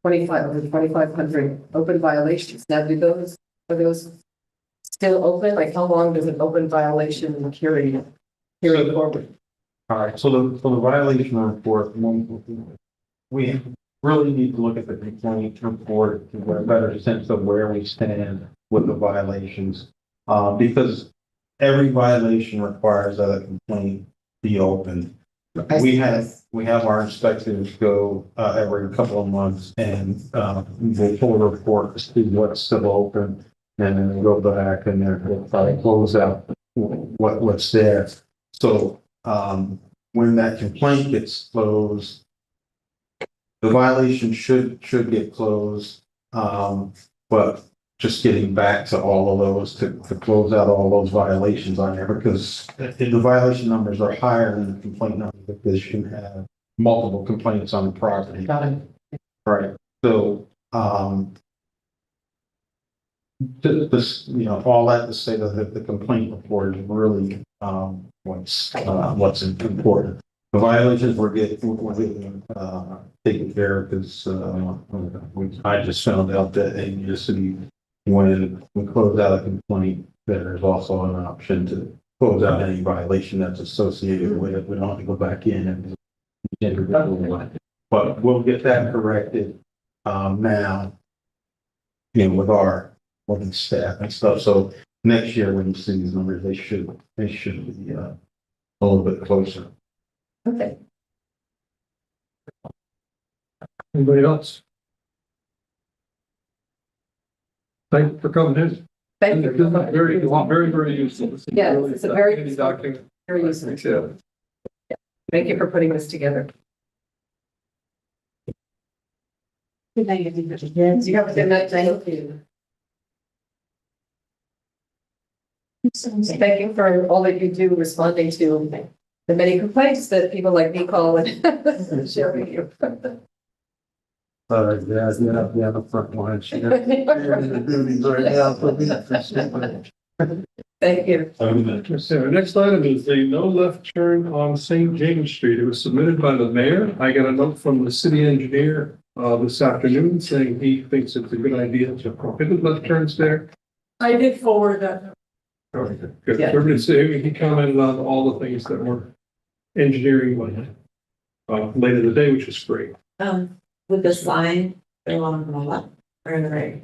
2,500 open violations. Now, are those still open? Like, how long does an open violation carry forward? All right, so the violation report, we really need to look at the complaint report to get a better sense of where we stand with the violations. Because every violation requires that a complaint be opened. We have our inspectors go every couple of months and we'll pull a report to see what's still open, and then we'll go back and then we'll try to close out what's there. So when that complaint gets closed, the violation should get closed. But just getting back to all of those to close out all those violations on there, because the violation numbers are higher than the complaint numbers because you can have multiple complaints on the property. Got it. Right. So this, all that to say that the complaint report is really what's important. The violations we're getting taken care of because I just found out that in New City, when we close out a complaint, there's also an option to close out any violation that's associated with it. We don't have to go back in and but we'll get that corrected now, with our staff and stuff. So next year when you see these numbers, they should be a little bit closer. Okay. Anybody else? Thank you for coming in. Thank you. Very, very useful. Yeah, it's a very Any document. Very useful. Yeah. Thank you for putting this together. Yes, You have a good night. Thank you. Thank you for all that you do responding to the many complaints that people like me call and share with you. Yeah, the front line. Thank you. So our next item is the no left turn on St. James Street. It was submitted by the mayor. I got a note from the city engineer this afternoon saying he thinks it's a good idea to prohibit left turns there. I did forward that. Good. Yeah. Everybody say he commented on all the things that were engineering later in the day, which was great. With the sign, they're on the left or on the right.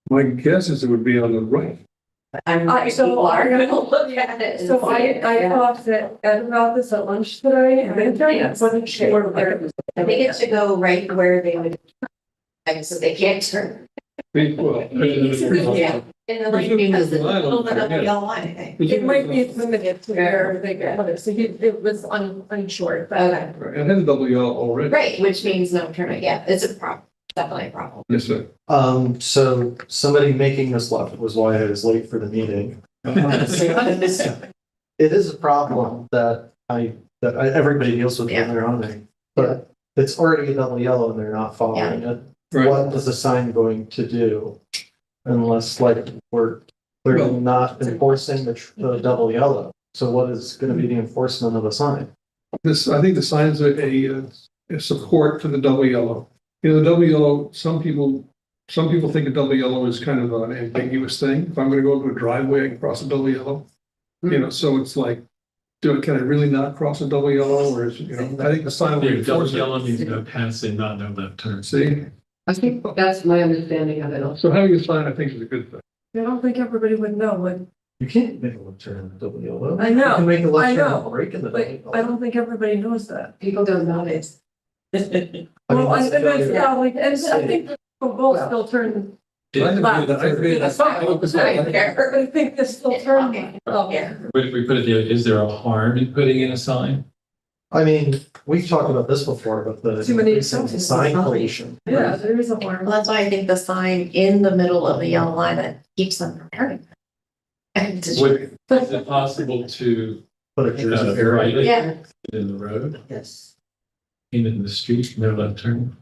My guess is it would be on the right. So I talked to Ed about this at lunch today, and I wasn't sure where. I think it should go right where they would, so they can't turn. Well, Yeah. In the lane because it's a little bit of the yellow line, I think. It might be limited to where they get it, so it was unsure, but. Okay. it has a double yellow already. Right, which means no turning. Yeah, it's a problem, definitely a problem. Yes, sir. So somebody making this left was why I was late for the meeting. It is a problem that I that everybody deals with when they're on there. But it's already a double yellow and they're not following it. Right. What is the sign going to do? Unless like we're clearly not enforcing the double yellow. So what is gonna be the enforcement of the sign? I think the sign's a support to the double yellow. You know, the double yellow, some people think a double yellow is kind of an ambiguous thing. If I'm gonna go to a driveway, I can cross a double yellow. You know, so it's like, can I really not cross a double yellow, or is, you know, I think the sign will Double enforce yellow it. means no passing, not no left turn. See, I think that's my understanding of it also. so having a sign, I think, is a good thing. I don't think everybody would know what, You can't make a left turn in a double yellow. I know, You can make a I left turn know, and break in the but double I yellow. don't think everybody knows that. People don't know it. Well, I, that's and failure. yeah, like, and I think people both still turn left. I think they still turn left. Oh, But if we put it there, is there a harm in putting in a sign? I mean, we've talked about this before, but the Too many increasing signs. sign pollution. yeah, there is a harm. Well, that's why I think the sign in the middle of the yellow line that keeps them from turning. And to- Would, is it possible to But if there's an write area. it Yeah. in the road, Yes. in the street, no left turn?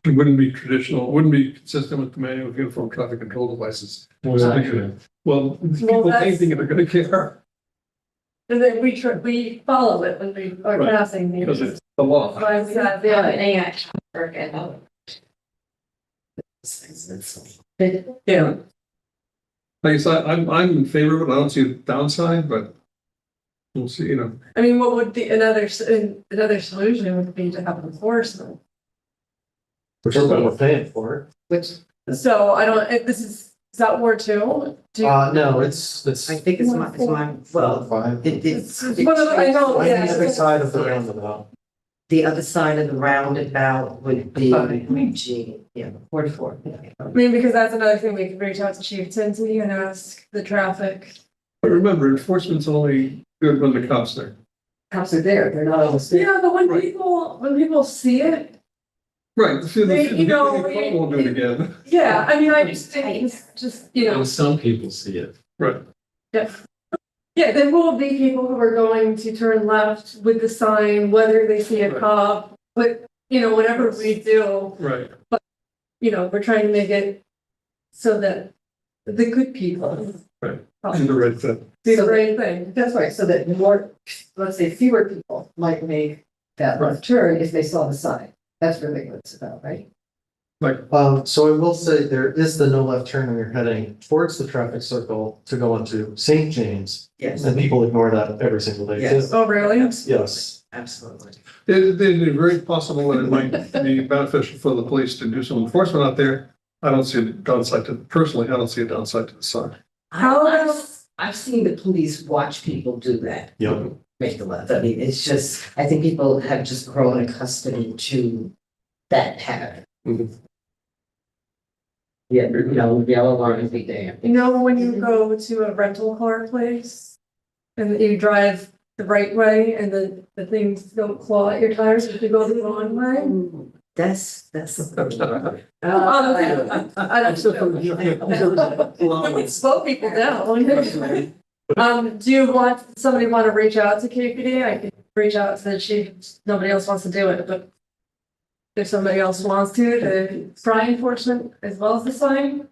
It wouldn't be traditional, it wouldn't be consistent with the manual of uniform traffic control devices. Well, people that's- thinking they're gonna care, And then we follow it when we are Right. passing. because it's the law. Why we have, yeah, Like I said, I'm in favor of it, I don't see a downside, but we'll see, you know. I mean, what would another solution would be to have enforcement. Which is what we're paying for. Which, So I don't, is that Ward 2? No, it's I think it's my, well, five. it's. It's one of the- I know, On yeah. the other side of the roundabout. The other side of the roundabout would be G, yeah, 44. I mean, because that's another thing, we could reach out to Chief Tinsley and ask the traffic. But remember, enforcement's only good when the cops there. cops are there, they're not on the street. Yeah, but when Right. people see it, Right, the They- you know, people won't do it again. yeah, I mean, I just think it's just, you know. And some people see it. Right, Yeah, there will be people who are going to turn left with the sign, whether they see a cop, but, you know, whatever we do, right. you know, we're trying to make it so that the good people And the right thing. do the right thing. That's right, so that more, let's say fewer people might make that left turn if they saw the sign. That's really what it's about, right? So I will say there is the no left turn when you're heading towards the traffic circle to go onto St. James. Yes, And people ignore that every single day too. Yes. Oh, really? Yes. absolutely. It's very possible that it might be beneficial for the police to do some enforcement out there. I don't see a downside to, personally, I don't see a downside to the sign. How I've, about- I've seen the police watch people do that. Yep. Make the left. I mean, it's just, I think people have just grown accustomed to that pattern. Mhm. Yeah, yellow line be there. You know, when you go to a rental car place and you drive the right way and the things don't claw at your tires if you go the wrong way? That's. I don't know. Slow people down. Do you want, somebody want to reach out to KPD? I could reach out to the chief, nobody else wants to do it, but if somebody else wants to try enforcement as well as the sign?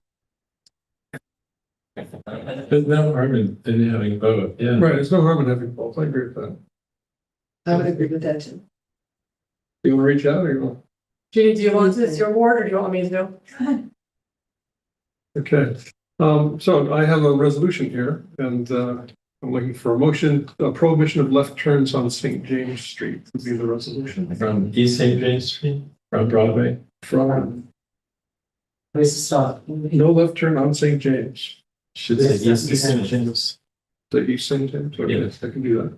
There's no harm in having both, yeah. Right, there's no harm in having both, I agree with that. I would agree with that too. You wanna reach out or you want? Judy, do you want to, it's your ward, or do you want me to go? Okay, so I have a resolution here and, I'm looking for a motion, prohibition of left turns on St. James Street would be the resolution. From East St. James Street, from Broadway. From Where's the stop? no left turn on St. James, Should say East St. James. the East St. James, okay, Yeah. I can do that.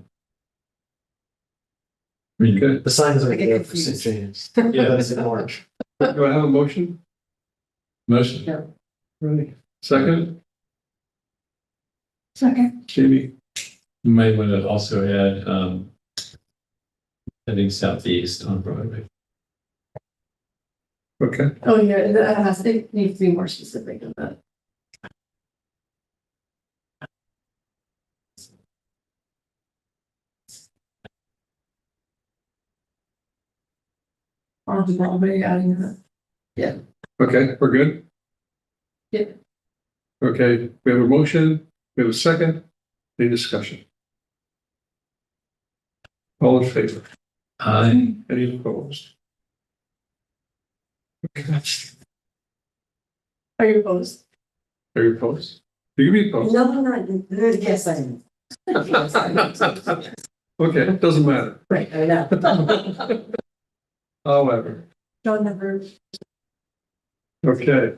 I mean, Okay, The sign is already I get there for St. James. Yeah. That is in orange. do I have a motion? motion. Ready? Second, Second, Jamie, You might want to also add, heading southeast on Broadway. okay, Oh, yeah, it needs to be more specific than that. I'll be adding that. Okay, we're good? Yeah. Okay, we have a motion, we have a second, any discussion? All in favor? I, Any opposed? Okay. Are you opposed? Are you opposed? You can be opposed. No, yes, I am. Yes, I am. Okay, doesn't matter. Right, I know. However, John never, okay,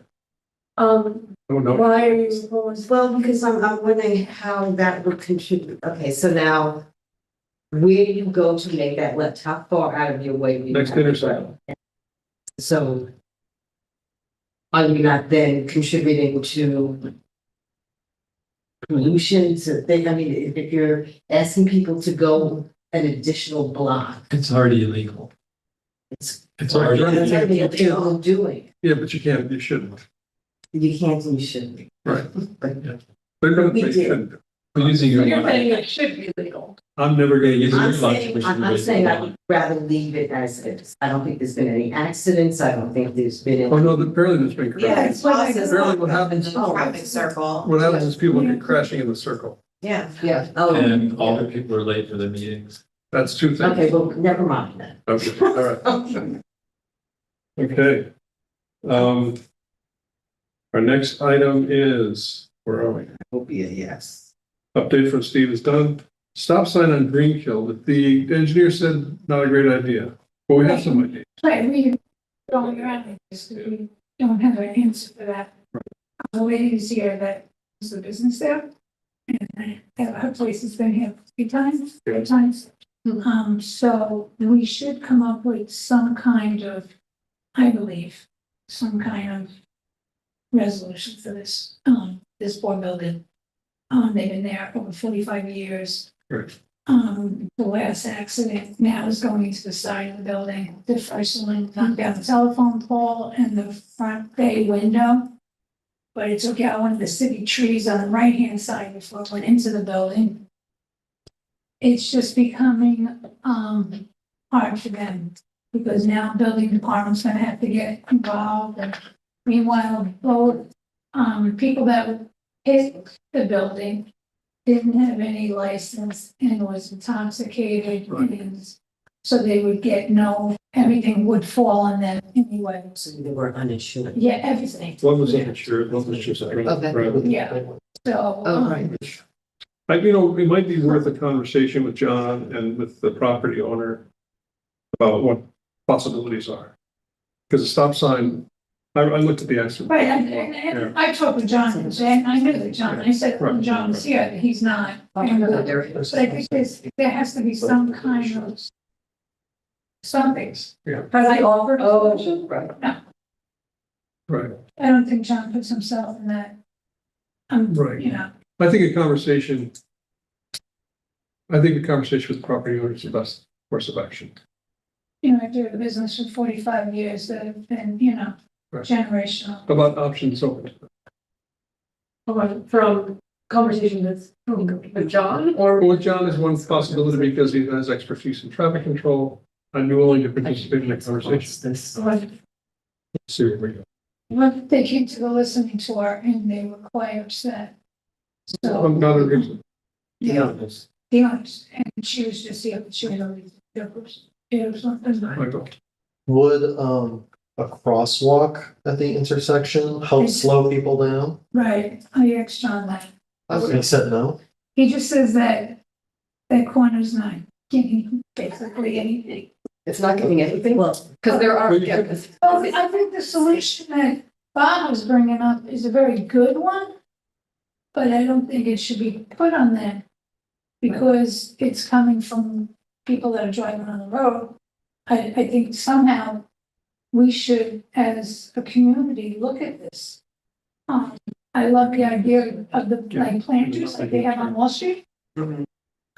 oh no, why are you opposed? Well, because I'm wondering how that would contribute. Okay, so now, where do you go to make that left? How far out of your way? do you next have to go? intersection. So are you not then contributing to pollution to think, I mean, if you're asking people to go an additional block, it's already illegal. it's It's already. that's what people doing. Yeah, but you can't, you shouldn't. You can't and you shouldn't. Right. But They're gonna, We they did. shouldn't. We're using your You're saying logic. it should be legal. I'm never gonna use I'm it. saying I would rather leave it as is. I don't think there's been any accidents. I don't think there's been Oh, any. no, apparently there's been Yeah, crashes. it's process. Apparently what happens, Traffic circle. what happens is people get crashing in the circle. Yeah. Yeah, oh, And all the people are late for the meetings. That's two things. okay, well, never mind then. Okay, all right. Okay. Our next item is, where are we? Will be a yes. Update from Steve is done. Stop sign on Greenkill. The engineer said not a great idea, but we have some ideas. Right, we going around this, we don't have an answer for that. The ladies here that is the business there. And her place has been here 3 times. So we should come up with some kind of, I believe, some kind of resolution for this poor building. They've been there over 45 years. Right. The last accident now is going into the side of the building. The first one knocked down the telephone pole and the front bay window. But it took out one of the city trees on the right-hand side before it went into the building. It's just becoming, hard for them because now building department's gonna have to get involved. And meanwhile, both, people that hit the building didn't have any license and was intoxicated. Right. And so they would get everything would fall on them anyway. So they were uninsured. Yeah, everything. One was uninsured, one was just. Okay. Right. Yeah. So, Oh, right. It might be worth a conversation with John and with the property owner about what possibilities are. Because the stop sign, I looked at the accident. right, and I talked with John today, and I knew that John, I said, when John was here, that he's not. But I think there has to be some kind of something. Yeah. Has he offered a Oh, solution? right. Right, I don't think John puts himself in that. Right. You know, I think a conversation with the property owner is the best course of action. I've been in the business for 45 years that have been, Right. generational. About options open. From conversation with John or? Well, John is one possibility because he has expertise in traffic control. I'm willing to participate in the conversation. See where we go. Well, they came to the listening tour and they were quite upset. So, Not a reason. the honest, and she was just, she had already, it was something. Michael. Would, a crosswalk at the intersection help slow people down? Right, I asked John that. He said no. He just says that corner's not getting basically anything. It's not giving anything, Well, because there are, Well, you yeah, could- 'cause- Well, I think the solution that Bob was bringing up is a very good one. But I don't think it should be put on them. Because it's coming from people that are driving on the road. I think somehow we should, as a community, look at this. I love the idea of the like planters like they have on Wall Street.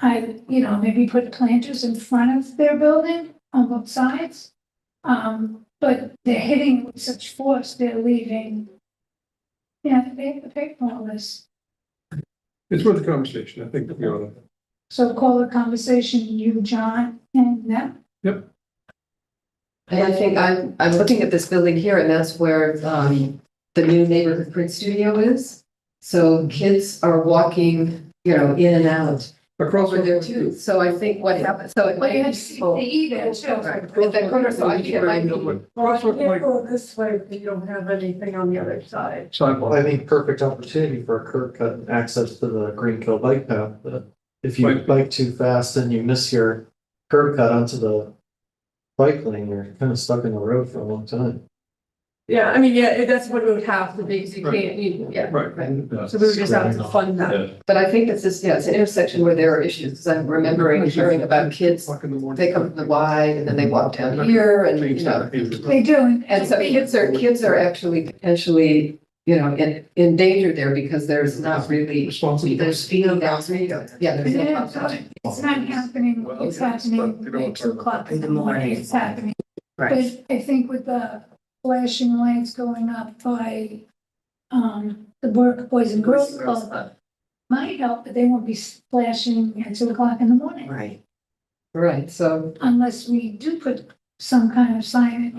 Maybe put planters in front of their building on both sides. But they're hitting with such force, they're leaving. Yeah, they have to pay for all this. It's worth a conversation. I think, So call the conversation, you, John, and them. Yep. And I think I'm looking at this building here and that's where, the new neighborhood print studio is. So kids are walking, in and out Across over there too. So I think what happens, so it Well, you might have be to people. they eat it too. Right, at that corner, so I think it might be. Well, you can't go this way if you don't have anything on the other side. Sidewalk. I think perfect opportunity for a curb cut and access to the Greenkill bike path, but if you Right. bike too fast and you miss your curb cut onto the bike lane, you're kind of stuck in the road for a long time. Yeah, I mean, yeah, that's what it would have to be, 'cause you can't, yeah. Right. So we would just have to fund that. But I think it's this, it's an intersection where there are issues, because I'm remembering hearing about kids, they come from the Y and then they walk down here and, They do. And so kids are actually potentially, in danger there because there's not really, there's speeding down. Yeah, there's no Yeah, stop sign. it's not happening, it's happening at 2 o'clock in the morning, it's happening. But I think with the flashing lights going up by, the Boys and Girls Club might help, but they won't be flashing at 2 o'clock in the morning. Right. Right, so. Unless we do put some kind of sign.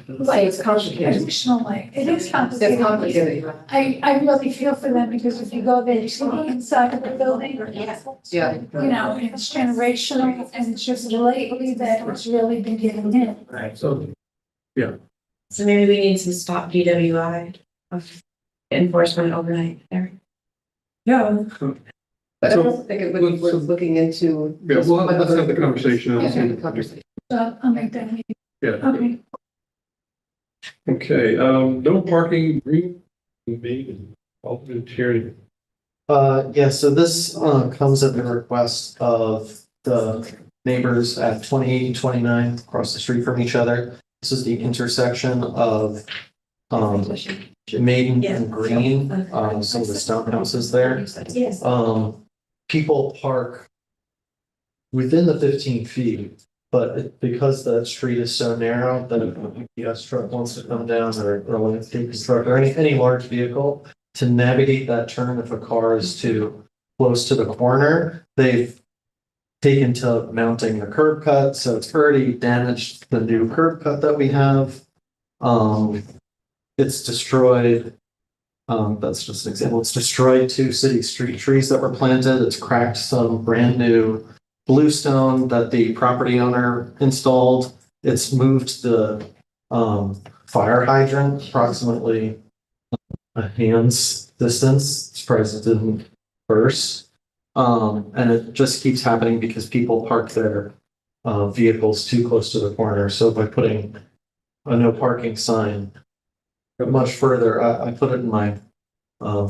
Like it's complicated. additional light, it is It's complicated. complicated. I really feel for them because if you go there, you see the inside of the building. Yeah. It's generational and it's just lately that it's really been getting hit. So, So maybe we need some stop DWI of enforcement overnight there. Yeah, But I So, don't think it would be worth looking into. yeah, well, let's have the conversation. Yeah, have the conversation. So I'll make that meeting. Yeah, Okay. okay, no parking, green, maiden, alternate hearing. Yeah, so this, comes at the request of the neighbors at 28 and 29 across the street from each other. This is the intersection of, Maiden and Green, some of the stone houses there. Yes. People park within the 15 feet, but because the street is so narrow that if a UPS truck wants to come down or a landscaping truck or any large vehicle to navigate that turn, if a car is too close to the corner, they've taken to mounting the curb cut, so it's already damaged the new curb cut that we have. It's destroyed. That's just an example. It's destroyed 2 city street trees that were planted. It's cracked some brand new bluestone that the property owner installed. It's moved the fire hydrant approximately a hand's distance. Surprised it didn't burst. And it just keeps happening because people park their vehicles too close to the corner. So by putting a no parking sign much further, I put it in my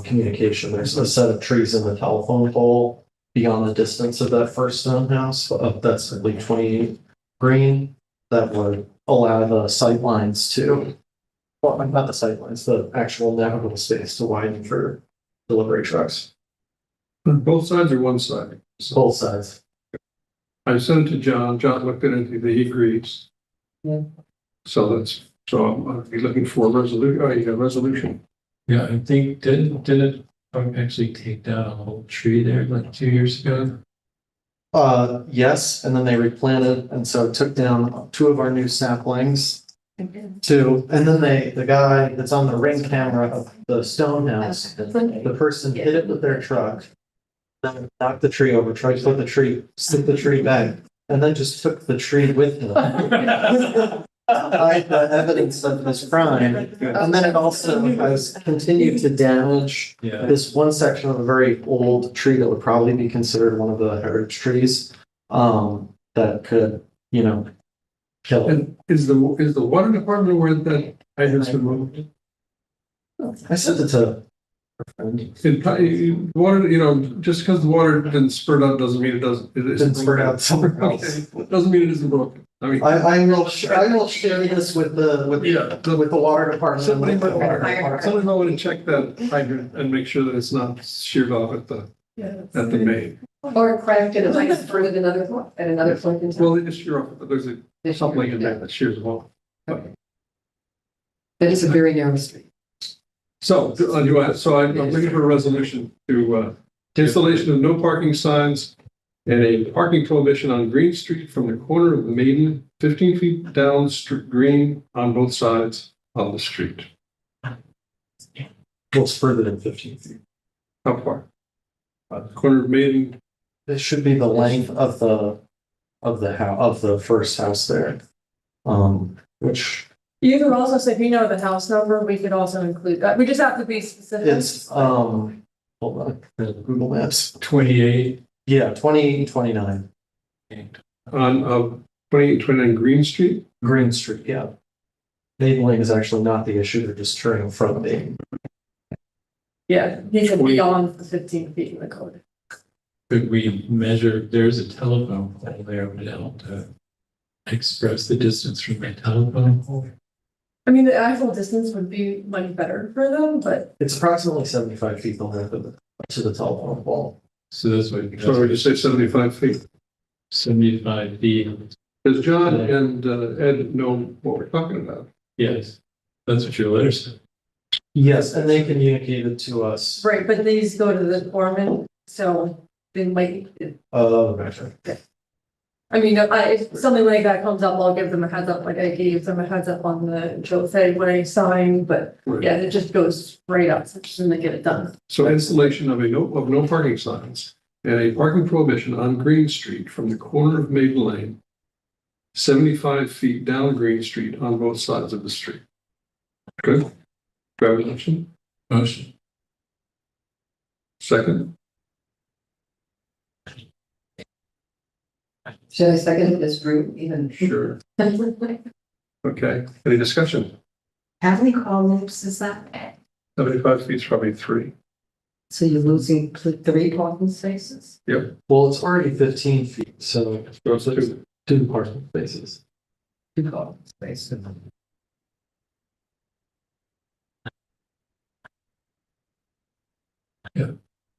communication. There's a set of trees in the telephone pole beyond the distance of that first stone house. That's at least 28 green that would allow the sight lines to, well, not the sight lines, the actual navigable space to widen for delivery trucks. Both sides or one side? Both sides. I sent it to John, John looked at it, he agrees. Yeah. So I'll be looking for a resolution, Yeah, I think, didn't it actually take down a whole tree there like 2 years ago? Yes, and then they replanted, and so it took down 2 of our new saplings. And then the guy that's on the ring camera of the stone house, the person hit it with their truck. Then knocked the tree over, tried to stick the tree back, and then just took the tree with him. Hide the evidence of this crime, and then it also has continued to damage Yeah. this one section of a very old tree that would probably be considered one of the heritage trees. That could, kill it. and is the water department where that hydrant's been moved? I sent it to a friend. Water, just because the water didn't spurt out doesn't mean it Didn't spurt out somewhere else. Okay, doesn't mean it isn't broken. I mean. I will share this with the water department. Somebody might want to check that hydrant and make sure that it's not sheared off at the main. Or cracked and it might have spurted another point in time. Well, they just shear off, but there's something in there that shears them off. That is a very narrow street. So, I'm looking for a resolution to, installation of no parking signs and a parking prohibition on Green Street from the corner of Maiden, 15 feet down Green on both sides of the street. What's further than 15 feet? How far? Corner of Maiden, It should be the length of the first house there. Which You could also say, if you know the house number, we could also include that. We just have to be specific. it's, hold on, Google Maps. 28. Yeah, 2029 on 2829 Green Street. Green Street, yeah. Maiden Lane is actually not the issue, they're just turning from Maiden. Yeah, he said beyond the 15 feet in the code. Could we measure, there's a telephone pole there, would it help to express the distance from the telephone pole? I mean, the actual distance would be much better for them, but It's approximately 75 feet the length of it to the telephone pole. So that's what. So we just say 75 feet. 75 feet, Does John and Ed know what we're talking about? yes, that's what your letter said. Yes, and they communicated to us. right, but these go to the foreman, so they might, I mean, if something like that comes up, I'll give them a heads up, like I gave them a heads up on the Jose Way sign, but yeah, it just goes right up, so just they get it done. So installation of no parking signs and a parking prohibition on Green Street from the corner of Maiden Lane, 75 feet down Green Street on both sides of the street. Good. Do I have a motion? Motion. Second? Should I second this route even? Sure. Okay. Any discussion? How many car loops is that? 75 feet is probably 3. So you're losing 3 parking spaces? Well, it's already 15 feet, so So it's 2. 2 parking spaces. 2 parking spaces.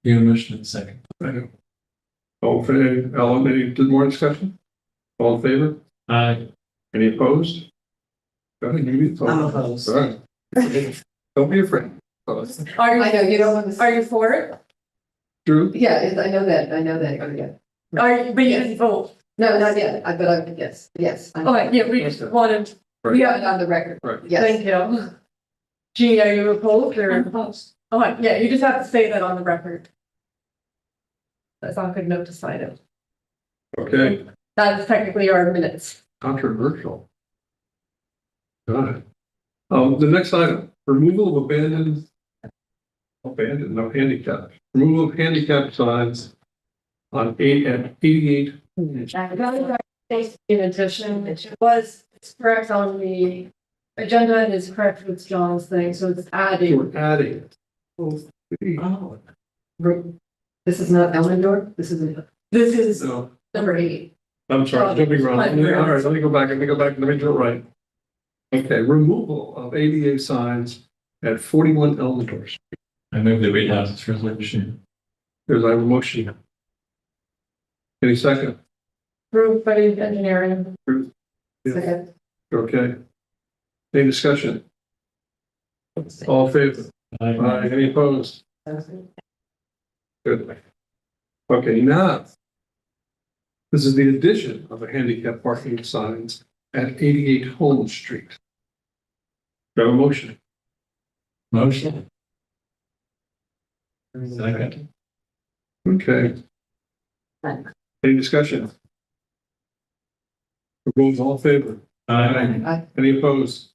You have a motion in a second. I know. All in favor? Alan, any more discussion? All in favor? Aye. Any opposed? Got it, you I'm opposed. All right. Don't be afraid. Are I know, you don't want to. Are you for it? Drew? Yeah, I know that, oh, yeah. But you didn't vote. No, not yet, yes. Okay, yeah, we just wanted, Right. yeah, On the record, Right. yes. thank you. Jean, are you opposed or? Opposed. Okay, yeah, you just have to say that on the record. That's not a good note to sign it. Okay, That's technically our minutes. controversial. Got it. The next item, removal of no handicap, removal of handicap signs on 88. In addition, it was, it's correct on the agenda and it's correct with John's thing, so it's adding. We're adding. Oh. This is not Elmendorf, this is. This is No, number 8. I'm sorry, I'm jumping around. All right, let me go back, let me do it right. Okay, removal of ADA signs at 41 Elmendorf Street. I move that we have this resolution. There's I have a motion. Any second? Approved by the engineering. Second. Okay. Any discussion? All in favor? Aye. Any opposed? Good. Okay, now. This is the addition of a handicap parking signs at 88 Holmes Street. Do I have a motion? Motion. Second. Okay. Any discussion? Votes all in favor? Aye. Any opposed?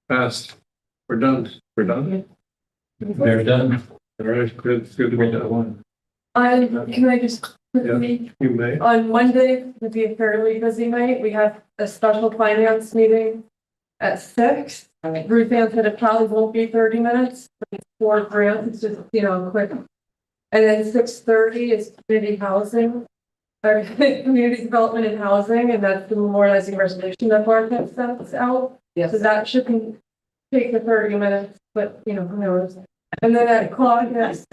Passed. We're done. We're done? They're done. All right, good to be done. Can I just quickly, You may. on Monday, it'll be a fairly busy night. We have a special finance meeting at 6. Ruth Ann said it probably won't be 30 minutes, but it's 4 grants, it's just, quick. And then 6:30 is community housing, or community development and housing, and that's the memorializing resolution that Barb had sent out. Yes. So that shouldn't take the 30 minutes, but who knows. And then at Claudius,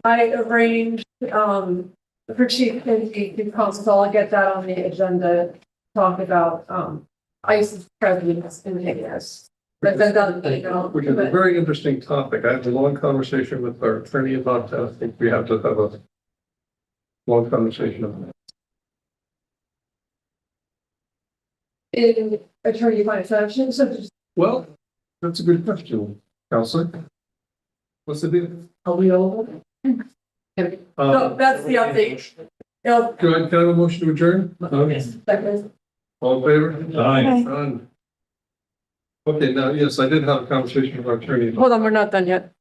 I arranged, for Chief Kinsey to come, so I'll get that on the agenda, talk about, ICE's presidents in Vegas. But then that'll Which is a very interesting topic. I had a long conversation with our attorney about that. I think we have to have long conversation about it. In attorney-client action, so just, Well, that's a good question, Counselor. What's the deal? are we all? Um, No, that's the update. Yeah, Can I have a motion to adjourn? second. All in favor? Aye. Done. Okay, now, yes, I did have a conversation with our attorney. Hold on, we're not done yet.